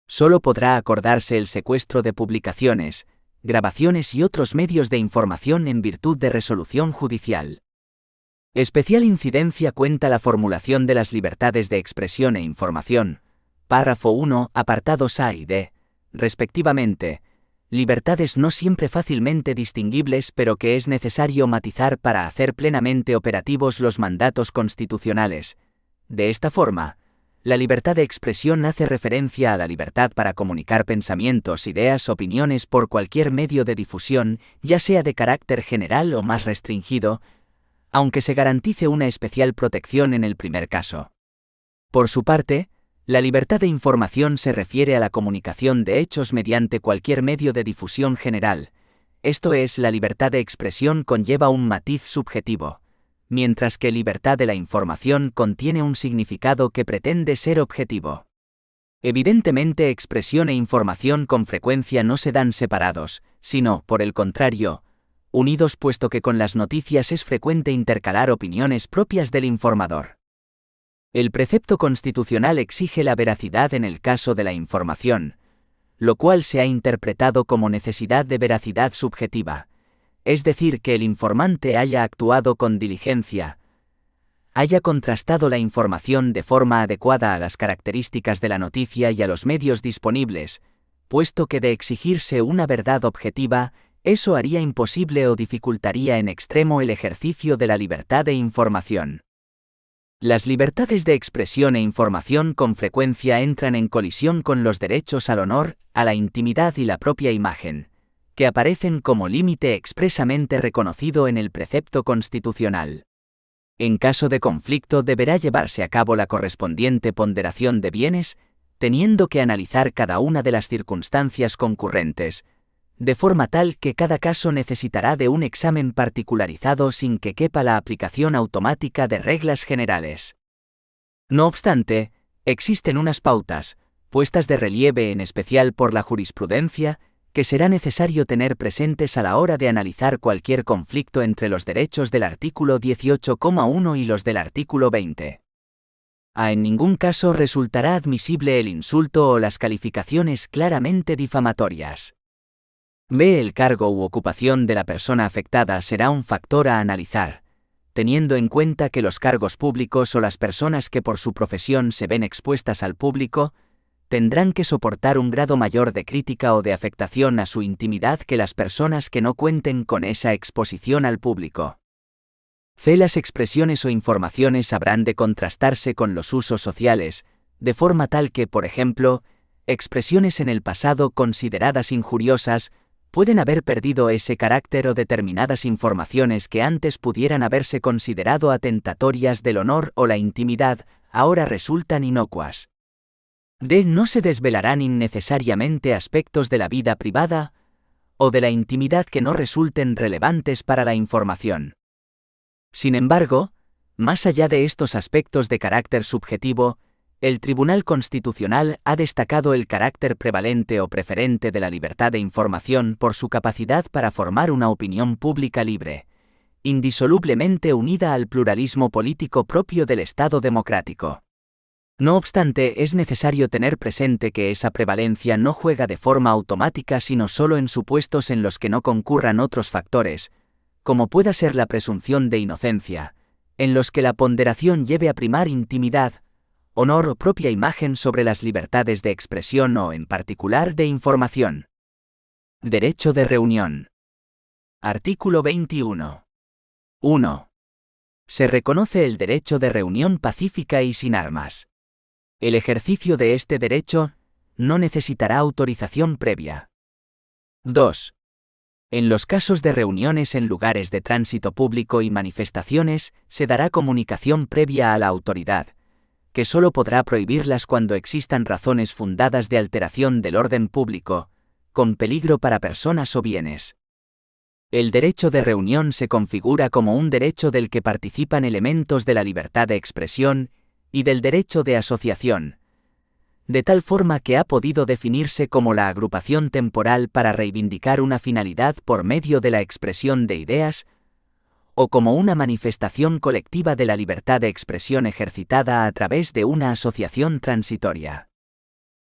Solo podrá acordarse el secuestro de publicaciones, grabaciones y otros medios de información en virtud de resolución judicial. Especial incidencia cuenta la formulación de las libertades de expresión e información, párrafo 1, apartados A y D, respectivamente, libertades no siempre fácilmente distinguibles pero que es necesario matizar para hacer plenamente operativos los mandatos constitucionales. De esta forma, la libertad de expresión hace referencia a la libertad para comunicar pensamientos, ideas, opiniones por cualquier medio de difusión, ya sea de carácter general o más restringido, aunque se garantice una especial protección en el primer caso. Por su parte, la libertad de información se refiere a la comunicación de hechos mediante cualquier medio de difusión general, esto es, la libertad de expresión conlleva un matiz subjetivo, mientras que libertad de la información contiene un significado que pretende ser objetivo. Evidentemente, expresión e información con frecuencia no se dan separados, sino, por el contrario, unidos, puesto que con las noticias es frecuente intercalar opiniones propias del informador. El precepto constitucional exige la veracidad en el caso de la información, lo cual se ha interpretado como necesidad de veracidad subjetiva, es decir, que el informante haya actuado con diligencia, haya contrastado la información de forma adecuada a las características de la noticia y a los medios disponibles, puesto que de exigirse una verdad objetiva, eso haría imposible o dificultaría en extremo el ejercicio de la libertad de información. Las libertades de expresión e información con frecuencia entran en colisión con los derechos al honor, a la intimidad y la propia imagen, que aparecen como límite expresamente reconocido en el precepto constitucional. En caso de conflicto deberá llevarse a cabo la correspondiente ponderación de bienes, teniendo que analizar cada una de las circunstancias concurrentes, de forma tal que cada caso necesitará de un examen particularizado sin que quepa la aplicación automática de reglas generales. No obstante, existen unas pautas, puestas de relieve en especial por la jurisprudencia, que será necesario tener presentes a la hora de analizar cualquier conflicto entre los derechos del artículo 18,1 y los del artículo 20. A en ningún caso resultará admisible el insulto o las calificaciones claramente difamatorias. B. El cargo u ocupación de la persona afectada será un factor a analizar, teniendo en cuenta que los cargos públicos o las personas que por su profesión se ven expuestas al público, tendrán que soportar un grado mayor de crítica o de afectación a su intimidad que las personas que no cuenten con esa exposición al público. C. Las expresiones o informaciones habrán de contrastarse con los usos sociales, de forma tal que, por ejemplo, expresiones en el pasado consideradas injuriosas, pueden haber perdido ese carácter o determinadas informaciones que antes pudieran haberse considerado atentatorias del honor o la intimidad, ahora resultan inocuas. D. No se desvelarán innecesariamente aspectos de la vida privada o de la intimidad que no resulten relevantes para la información. Sin embargo, más allá de estos aspectos de carácter subjetivo, el Tribunal Constitucional ha destacado el carácter prevalente o preferente de la libertad de información por su capacidad para formar una opinión pública libre, indisolublemente unida al pluralismo político propio del Estado democrático. No obstante, es necesario tener presente que esa prevalencia no juega de forma automática sino solo en supuestos en los que no concurran otros factores, como pueda ser la presunción de inocencia, en los que la ponderación lleve a primar intimidad, honor o propia imagen sobre las libertades de expresión o, en particular, de información. Derecho de reunión. Artículo 21. 1. Se reconoce el derecho de reunión pacífica y sin armas. El ejercicio de este derecho no necesitará autorización previa. 2. En los casos de reuniones en lugares de tránsito público y manifestaciones, se dará comunicación previa a la autoridad, que solo podrá prohibirlas cuando existan razones fundadas de alteración del orden público, con peligro para personas o bienes. El derecho de reunión se configura como un derecho del que participan elementos de la libertad de expresión y del derecho de asociación, de tal forma que ha podido definirse como la agrupación temporal para reivindicar una finalidad por medio de la expresión de ideas, o como una manifestación colectiva de la libertad de expresión ejercitada a través de una asociación transitoria.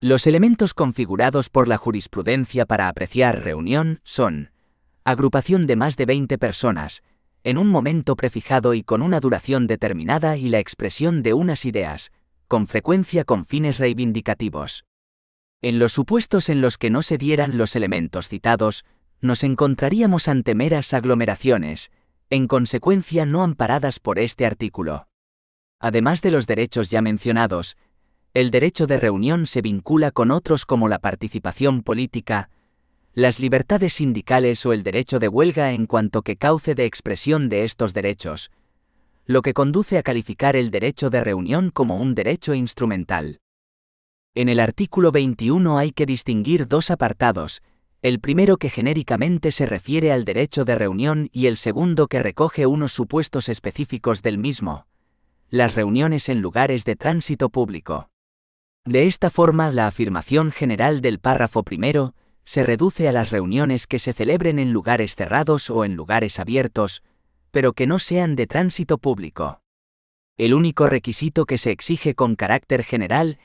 Los elementos configurados por la jurisprudencia para apreciar reunión son: agrupación de más de 20 personas, en un momento prefijado y con una duración determinada, y la expresión de unas ideas, con frecuencia con fines reivindicativos. En los supuestos en los que no se dieran los elementos citados, nos encontraríamos ante meras aglomeraciones, en consecuencia no amparadas por este artículo. Además de los derechos ya mencionados, el derecho de reunión se vincula con otros como la participación política, las libertades sindicales o el derecho de huelga en cuanto que cauce de expresión de estos derechos, lo que conduce a calificar el derecho de reunión como un derecho instrumental. En el artículo 21 hay que distinguir dos apartados, el primero que genéricamente se refiere al derecho de reunión y el segundo que recoge unos supuestos específicos del mismo: las reuniones en lugares de tránsito público. De esta forma, la afirmación general del párrafo primero se reduce a las reuniones que se celebren en lugares cerrados o en lugares abiertos, pero que no sean de tránsito público. El único requisito que se exige con carácter general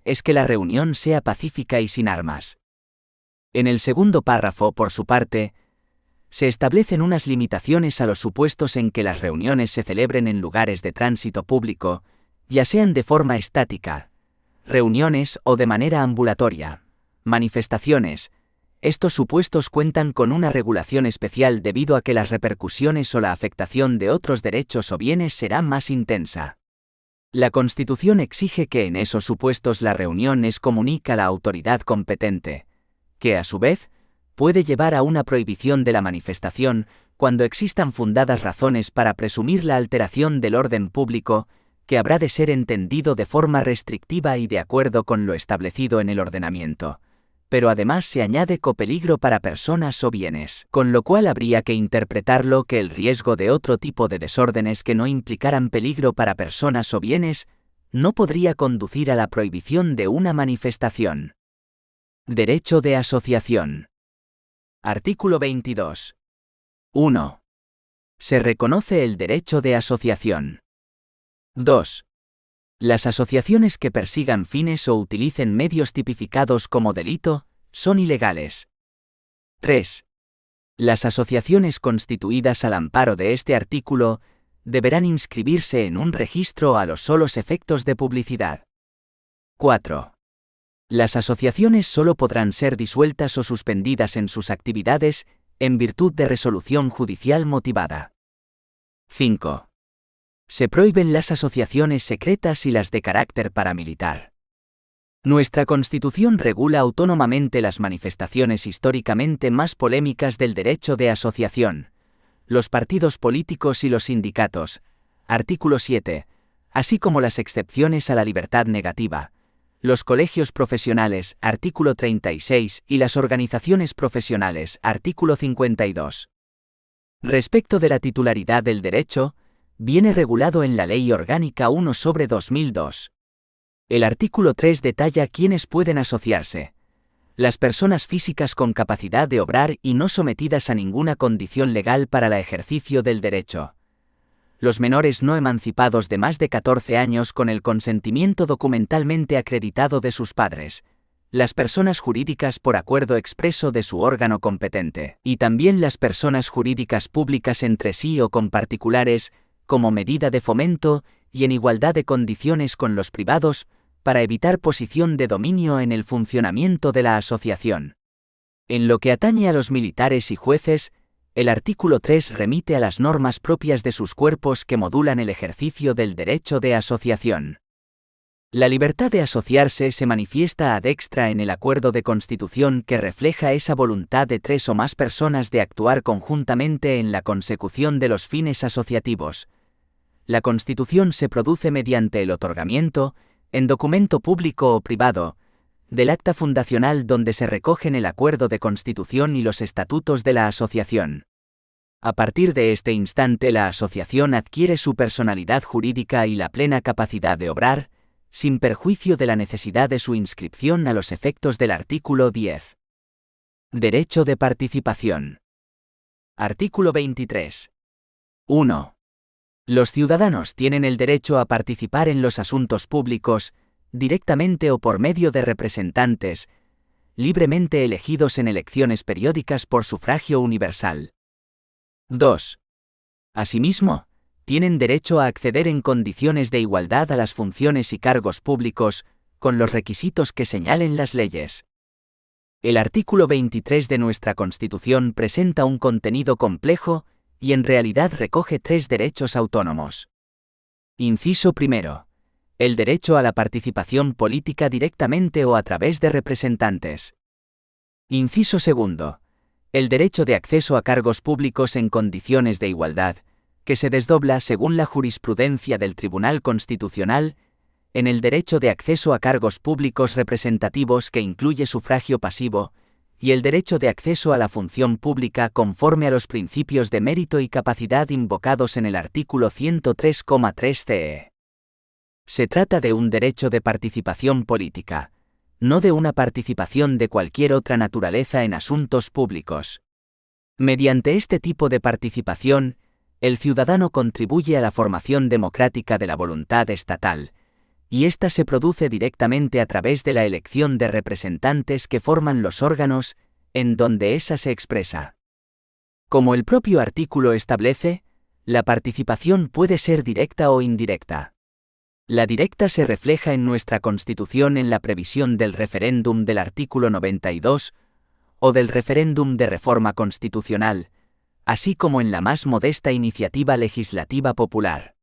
es que la reunión sea pacífica y sin armas. En el segundo párrafo, por su parte, se establecen unas limitaciones a los supuestos en que las reuniones se celebren en lugares de tránsito público, ya sean de forma estática, reuniones o de manera ambulatoria, manifestaciones. Estos supuestos cuentan con una regulación especial debido a que las repercusiones o la afectación de otros derechos o bienes será más intensa. La Constitución exige que en esos supuestos la reunión es comunica a la autoridad competente, que a su vez puede llevar a una prohibición de la manifestación cuando existan fundadas razones para presumir la alteración del orden público, que habrá de ser entendido de forma restrictiva y de acuerdo con lo establecido en el ordenamiento. Pero además se añade copeligro para personas o bienes, con lo cual habría que interpretarlo que el riesgo de otro tipo de desórdenes que no implicaran peligro para personas o bienes no podría conducir a la prohibición de una manifestación. Derecho de asociación. Artículo 22. 1. Se reconoce el derecho de asociación. 2. Las asociaciones que persigan fines o utilicen medios tipificados como delito son ilegales. 3. Las asociaciones constituidas al amparo de este artículo deberán inscribirse en un registro a los solos efectos de publicidad. 4. Las asociaciones solo podrán ser disueltas o suspendidas en sus actividades en virtud de resolución judicial motivada. 5. Se prohíben las asociaciones secretas y las de carácter paramilitar. Nuestra Constitución regula autónomamente las manifestaciones históricamente más polémicas del derecho de asociación, los partidos políticos y los sindicatos, artículo 7, así como las excepciones a la libertad negativa, los colegios profesionales, artículo 36, y las organizaciones profesionales, artículo 52. Respecto de la titularidad del derecho, viene regulado en la Ley Orgánica 1/2002. El artículo 3 detalla quiénes pueden asociarse: las personas físicas con capacidad de obrar y no sometidas a ninguna condición legal para el ejercicio del derecho; los menores no emancipados de más de 14 años con el consentimiento documentalmente acreditado de sus padres; las personas jurídicas por acuerdo expreso de su órgano competente; y también las personas jurídicas públicas entre sí o con particulares, como medida de fomento y en igualdad de condiciones con los privados, para evitar posición de dominio en el funcionamiento de la asociación. En lo que atañe a los militares y jueces, El artículo 3 remite a las normas propias de sus cuerpos que modulan el ejercicio del derecho de asociación. La libertad de asociarse se manifiesta ad extra en el acuerdo de constitución que refleja esa voluntad de 3 o más personas de actuar conjuntamente en la consecución de los fines asociativos. La constitución se produce mediante el otorgamiento, en documento público o privado, del acta fundacional donde se recogen el acuerdo de constitución y los estatutos de la asociación. A partir de este instante la asociación adquiere su personalidad jurídica y la plena capacidad de obrar, sin perjuicio de la necesidad de su inscripción a los efectos del artículo 10. Derecho de participación. Artículo 23. 1. Los ciudadanos tienen el derecho a participar en los asuntos públicos, directamente o por medio de representantes, libremente elegidos en elecciones periódicas por sufragio universal. 2. Asimismo, tienen derecho a acceder en condiciones de igualdad a las funciones y cargos públicos, con los requisitos que señalen las leyes. El artículo 23 de nuestra Constitución presenta un contenido complejo y en realidad recoge 3 derechos autónomos. Inciso primero. El derecho a la participación política directamente o a través de representantes. Inciso segundo. El derecho de acceso a cargos públicos en condiciones de igualdad, que se desdobla según la jurisprudencia del Tribunal Constitucional, en el derecho de acceso a cargos públicos representativos que incluye sufragio pasivo, y el derecho de acceso a la función pública conforme a los principios de mérito y capacidad invocados en el artículo 103,3 CE. Se trata de un derecho de participación política, no de una participación de cualquier otra naturaleza en asuntos públicos. Mediante este tipo de participación, el ciudadano contribuye a la formación democrática de la voluntad estatal, y ésta se produce directamente a través de la elección de representantes que forman los órganos en donde ésa se expresa. Como el propio artículo establece, la participación puede ser directa o indirecta. La directa se refleja en nuestra Constitución en la previsión del referéndum del artículo 92 o del referéndum de reforma constitucional, así como en la más modesta iniciativa legislativa popular.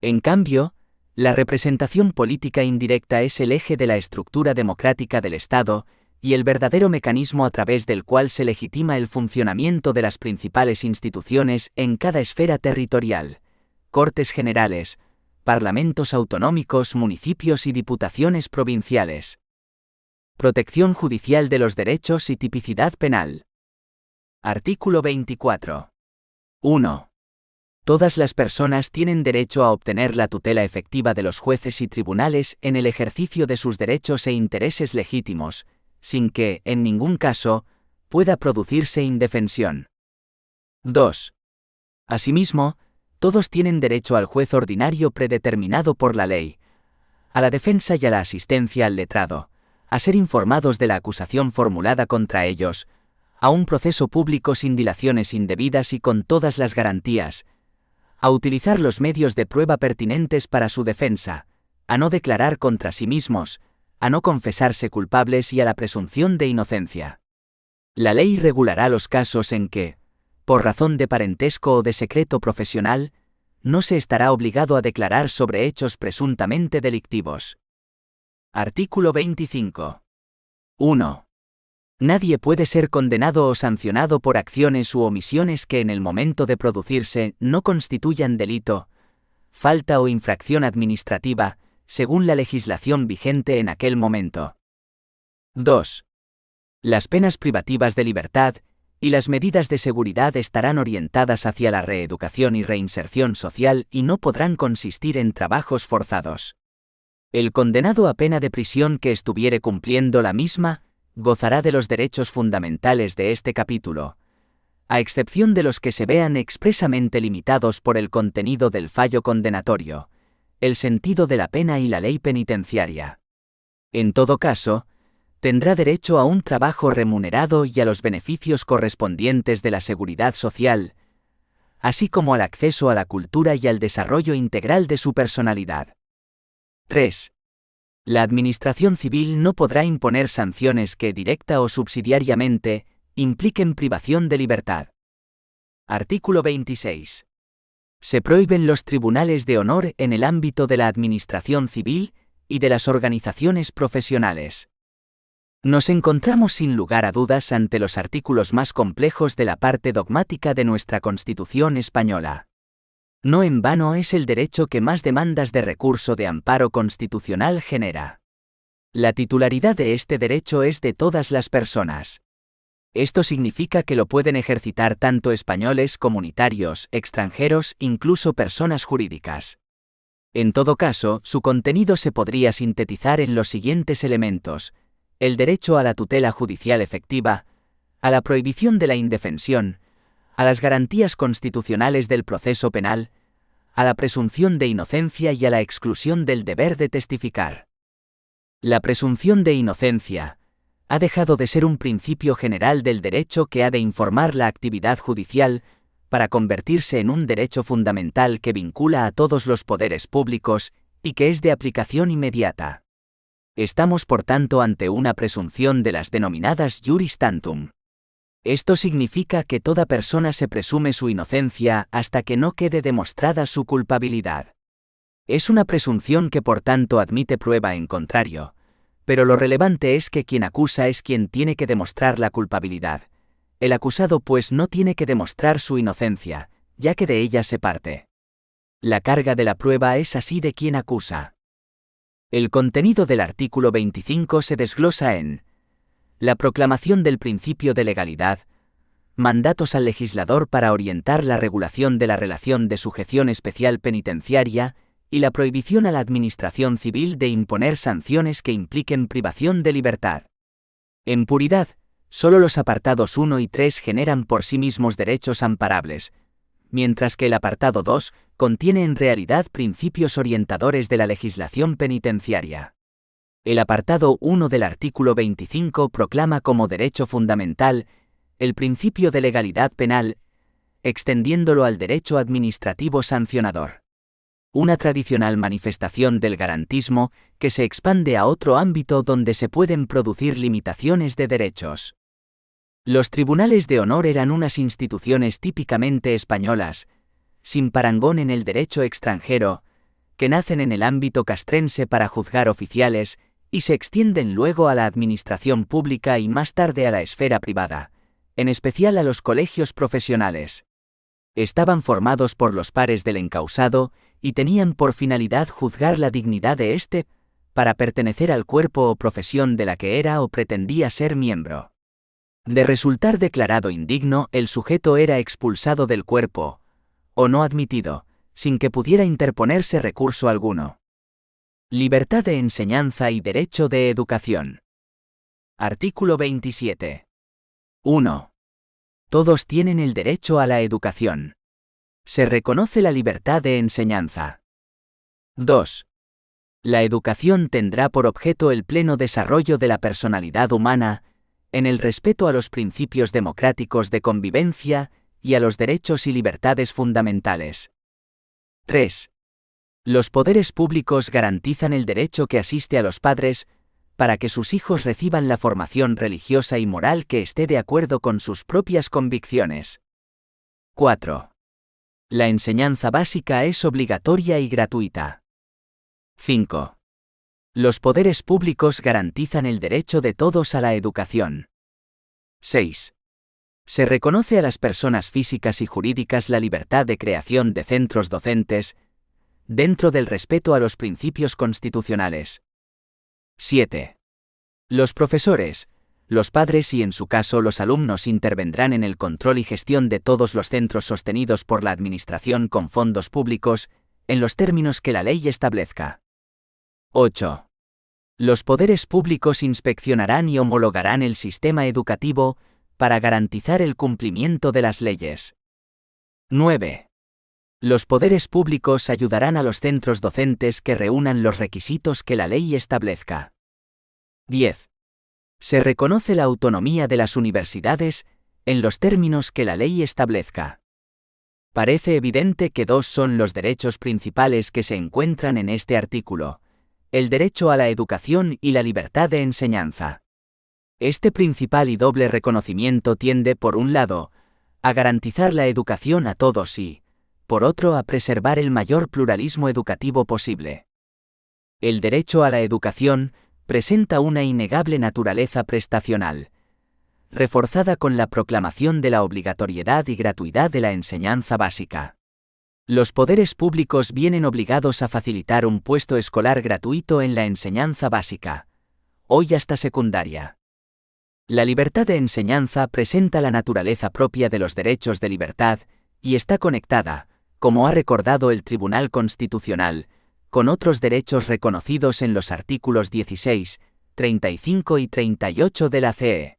En cambio, la representación política indirecta es el eje de la estructura democrática del Estado y el verdadero mecanismo a través del cual se legitima el funcionamiento de las principales instituciones en cada esfera territorial: Cortes Generales, parlamentos autonómicos, municipios y diputaciones provinciales. Protección judicial de los derechos y tipicidad penal. Artículo 24. 1. Todas las personas tienen derecho a obtener la tutela efectiva de los jueces y tribunales en el ejercicio de sus derechos e intereses legítimos, sin que, en ningún caso, pueda producirse indefensión. 2. Asimismo, todos tienen derecho al juez ordinario predeterminado por la ley, a la defensa y a la asistencia al letrado, a ser informados de la acusación formulada contra ellos, a un proceso público sin dilaciones indebidas y con todas las garantías, a utilizar los medios de prueba pertinentes para su defensa, a no declarar contra sí mismos, a no confesarse culpables y a la presunción de inocencia. La ley regulará los casos en que, por razón de parentesco o de secreto profesional, no se estará obligado a declarar sobre hechos presuntamente delictivos. Artículo 25. 1. Nadie puede ser condenado o sancionado por acciones u omisiones que en el momento de producirse no constituyan delito, falta o infracción administrativa, según la legislación vigente en aquel momento. 2. Las penas privativas de libertad y las medidas de seguridad estarán orientadas hacia la reeducación y reinserción social y no podrán consistir en trabajos forzados. El condenado a pena de prisión que estuviere cumpliendo la misma, gozará de los derechos fundamentales de este capítulo, a excepción de los que se vean expresamente limitados por el contenido del fallo condenatorio, el sentido de la pena y la ley penitenciaria. En todo caso, tendrá derecho a un trabajo remunerado y a los beneficios correspondientes de la seguridad social, así como al acceso a la cultura y al desarrollo integral de su personalidad. 3. La Administración civil no podrá imponer sanciones que directa o subsidiariamente impliquen privación de libertad. Artículo 26. Se prohíben los tribunales de honor en el ámbito de la administración civil y de las organizaciones profesionales. Nos encontramos sin lugar a dudas ante los artículos más complejos de la parte dogmática de nuestra Constitución española. No en vano es el derecho que más demandas de recurso de amparo constitucional genera. La titularidad de este derecho es de todas las personas. Esto significa que lo pueden ejercitar tanto españoles, comunitarios, extranjeros, incluso personas jurídicas. En todo caso, su contenido se podría sintetizar en los siguientes elementos: el derecho a la tutela judicial efectiva, a la prohibición de la indefensión, a las garantías constitucionales del proceso penal, a la presunción de inocencia y a la exclusión del deber de testificar. La presunción de inocencia ha dejado de ser un principio general del derecho que ha de informar la actividad judicial para convertirse en un derecho fundamental que vincula a todos los poderes públicos y que es de aplicación inmediata. Estamos por tanto ante una presunción de las denominadas iuris tantum. Esto significa que toda persona se presume su inocencia hasta que no quede demostrada su culpabilidad. Es una presunción que por tanto admite prueba en contrario, pero lo relevante es que quien acusa es quien tiene que demostrar la culpabilidad. El acusado pues no tiene que demostrar su inocencia, ya que de ella se parte. La carga de la prueba es así de quien acusa. El contenido del artículo 25 se desglosa en la proclamación del principio de legalidad, mandatos al legislador para orientar la regulación de la relación de sujeción especial penitenciaria y la prohibición a la administración civil de imponer sanciones que impliquen privación de libertad. En puridad, solo los apartados 1 y 3 generan por sí mismos derechos amparables, mientras que el apartado 2 contiene en realidad principios orientadores de la legislación penitenciaria. El apartado 1 del artículo 25 proclama como derecho fundamental el principio de legalidad penal, extendiéndolo al derecho administrativo sancionador. Una tradicional manifestación del garantismo que se expande a otro ámbito donde se pueden producir limitaciones de derechos. Los tribunales de honor eran unas instituciones típicamente españolas, sin parangón en el derecho extranjero, que nacen en el ámbito castrense para juzgar oficiales y se extienden luego a la administración pública y más tarde a la esfera privada, en especial a los colegios profesionales. Estaban formados por los pares del encausado y tenían por finalidad juzgar la dignidad de éste para pertenecer al cuerpo o profesión de la que era o pretendía ser miembro. De resultar declarado indigno, el sujeto era expulsado del cuerpo, o no admitido, sin que pudiera interponerse recurso alguno. Libertad de enseñanza y derecho de educación. Artículo 27. 1. Todos tienen el derecho a la educación. Se reconoce la libertad de enseñanza. 2. La educación tendrá por objeto el pleno desarrollo de la personalidad humana, en el respeto a los principios democráticos de convivencia y a los derechos y libertades fundamentales. 3. Los poderes públicos garantizan el derecho que asiste a los padres para que sus hijos reciban la formación religiosa y moral que esté de acuerdo con sus propias convicciones. 4. La enseñanza básica es obligatoria y gratuita. 5. Los poderes públicos garantizan el derecho de todos a la educación. 6. Se reconoce a las personas físicas y jurídicas la libertad de creación de centros docentes, dentro del respeto a los principios constitucionales. 7. Los profesores, los padres y en su caso los alumnos intervendrán en el control y gestión de todos los centros sostenidos por la Administración con fondos públicos, en los términos que la ley establezca. 8. Los poderes públicos inspeccionarán y homologarán el sistema educativo para garantizar el cumplimiento de las leyes. 9. Los poderes públicos ayudarán a los centros docentes que reúnan los requisitos que la ley establezca. 10. Se reconoce la autonomía de las universidades en los términos que la ley establezca. Parece evidente que dos son los derechos principales que se encuentran en este artículo: el derecho a la educación y la libertad de enseñanza. Este principal y doble reconocimiento tiende, por un lado, a garantizar la educación a todos y, por otro, a preservar el mayor pluralismo educativo posible. El derecho a la educación presenta una innegable naturaleza prestacional, reforzada con la proclamación de la obligatoriedad y gratuidad de la enseñanza básica. Los poderes públicos vienen obligados a facilitar un puesto escolar gratuito en la enseñanza básica, hoy hasta secundaria. La libertad de enseñanza presenta la naturaleza propia de los derechos de libertad y está conectada, como ha recordado el Tribunal Constitucional, con otros derechos reconocidos en los artículos 16, 35 y 38 de la CE.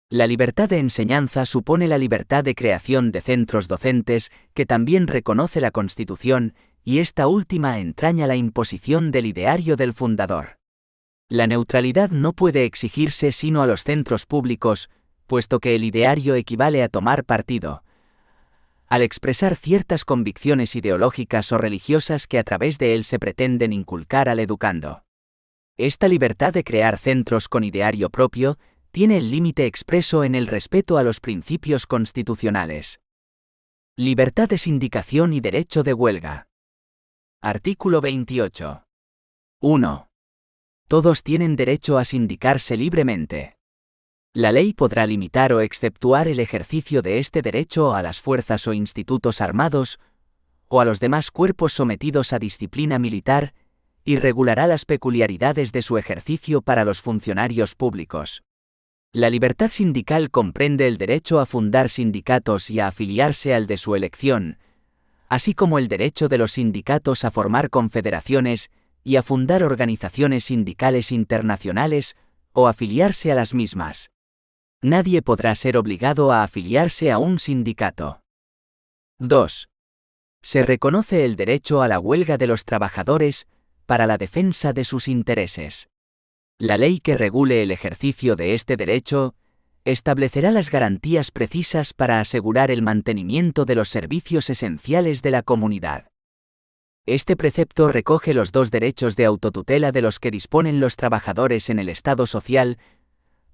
La libertad de enseñanza supone la libertad de creación de centros docentes que también reconoce la Constitución, y esta última entraña la imposición del ideario del fundador. La neutralidad no puede exigirse sino a los centros públicos, puesto que el ideario equivale a tomar partido, al expresar ciertas convicciones ideológicas o religiosas que a través de él se pretenden inculcar al educando. Esta libertad de crear centros con ideario propio tiene el límite expreso en el respeto a los principios constitucionales. Libertad de sindicación y derecho de huelga. Artículo 28. 1. Todos tienen derecho a sindicarse libremente. La ley podrá limitar o exceptuar el ejercicio de este derecho a las fuerzas o institutos armados, o a los demás cuerpos sometidos a disciplina militar, y regulará las peculiaridades de su ejercicio para los funcionarios públicos. La libertad sindical comprende el derecho a fundar sindicatos y a afiliarse al de su elección, así como el derecho de los sindicatos a formar confederaciones y a fundar organizaciones sindicales internacionales o afiliarse a las mismas. Nadie podrá ser obligado a afiliarse a un sindicato. 2. Se reconoce el derecho a la huelga de los trabajadores para la defensa de sus intereses. La ley que regule el ejercicio de este derecho establecerá las garantías precisas para asegurar el mantenimiento de los servicios esenciales de la comunidad. Este precepto recoge los dos derechos de autotutela de los que disponen los trabajadores en el Estado social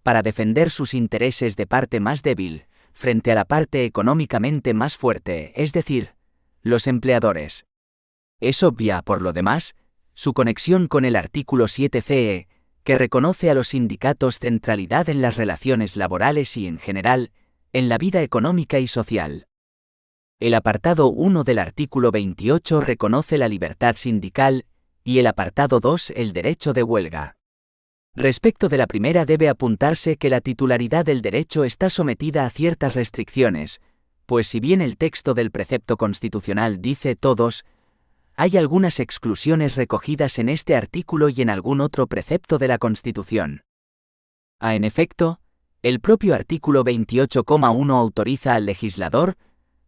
para defender sus intereses de parte más débil frente a la parte económicamente más fuerte, es decir, los empleadores. Es obvia, por lo demás, su conexión con el artículo 7 CE, que reconoce a los sindicatos centralidad en las relaciones laborales y, en general, en la vida económica y social. El apartado 1 del artículo 28 reconoce la libertad sindical y el apartado 2 el derecho de huelga. Respecto de la primera debe apuntarse que la titularidad del derecho está sometida a ciertas restricciones, pues si bien el texto del precepto constitucional dice todos, hay algunas exclusiones recogidas en este artículo y en algún otro precepto de la Constitución. En efecto, el propio artículo 28,1 autoriza al legislador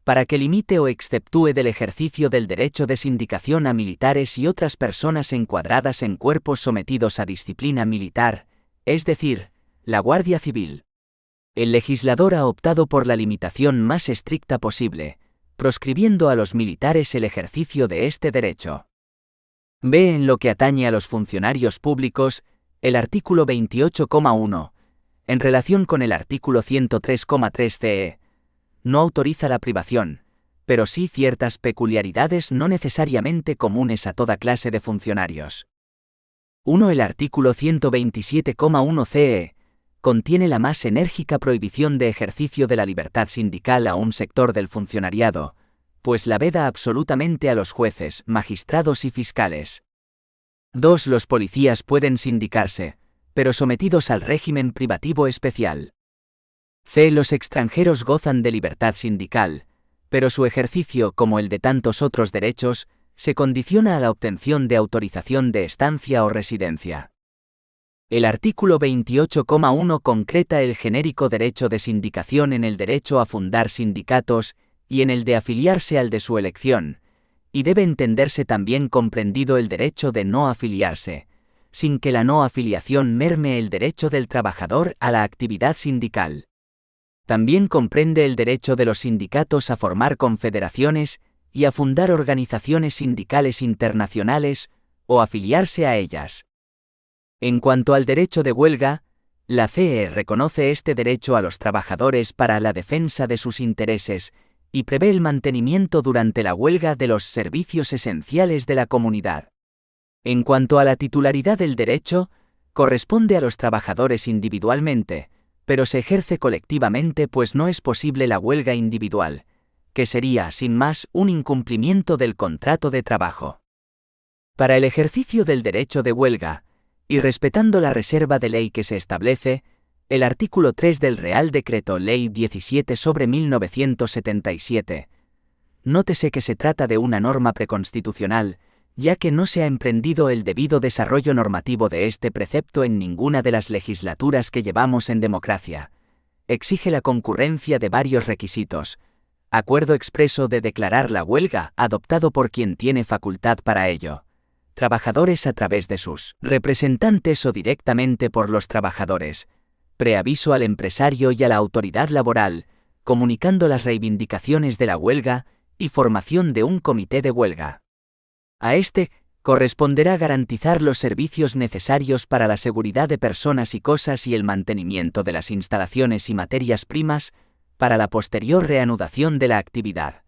para que limite o exceptúe del ejercicio del derecho de sindicación a militares y otras personas encuadradas en cuerpos sometidos a disciplina militar, es decir, la Guardia Civil. El legislador ha optado por la limitación más estricta posible, proscribiendo a los militares el ejercicio de este derecho. B. En lo que atañe a los funcionarios públicos, el artículo 28,1, en relación con el artículo 103,3 CE, no autoriza la privación, pero sí ciertas peculiaridades no necesariamente comunes a toda clase de funcionarios. 1. El artículo 127,1 CE contiene la más enérgica prohibición de ejercicio de la libertad sindical a un sector del funcionariado, pues la veda absolutamente a los jueces, magistrados y fiscales. 2. Los policías pueden sindicarse, pero sometidos al régimen privativo especial. C. Los extranjeros gozan de libertad sindical, pero su ejercicio, como el de tantos otros derechos, se condiciona a la obtención de autorización de estancia o residencia. El artículo 28,1 concreta el genérico derecho de sindicación en el derecho a fundar sindicatos y en el de afiliarse al de su elección, y debe entenderse también comprendido el derecho de no afiliarse, sin que la no afiliación merme el derecho del trabajador a la actividad sindical. También comprende el derecho de los sindicatos a formar confederaciones y a fundar organizaciones sindicales internacionales o afiliarse a ellas. En cuanto al derecho de huelga, La CE reconoce este derecho a los trabajadores para la defensa de sus intereses y prevé el mantenimiento durante la huelga de los servicios esenciales de la comunidad. En cuanto a la titularidad del derecho, corresponde a los trabajadores individualmente, pero se ejerce colectivamente pues no es posible la huelga individual, que sería, sin más, un incumplimiento del contrato de trabajo. Para el ejercicio del derecho de huelga, y respetando la reserva de ley que se establece, el artículo 3 del Real Decreto Ley 17/1977, nótese que se trata de una norma preconstitucional, ya que no se ha emprendido el debido desarrollo normativo de este precepto en ninguna de las legislaturas que llevamos en democracia. Exige la concurrencia de varios requisitos. Acuerdo expreso de declarar la huelga, adoptado por quien tiene facultad para ello. Trabajadores a través de sus representantes o directamente por los trabajadores. Preaviso al empresario y a la autoridad laboral, comunicando las reivindicaciones de la huelga y formación de un comité de huelga. A este corresponderá garantizar los servicios necesarios para la seguridad de personas y cosas y el mantenimiento de las instalaciones y materias primas para la posterior reanudación de la actividad.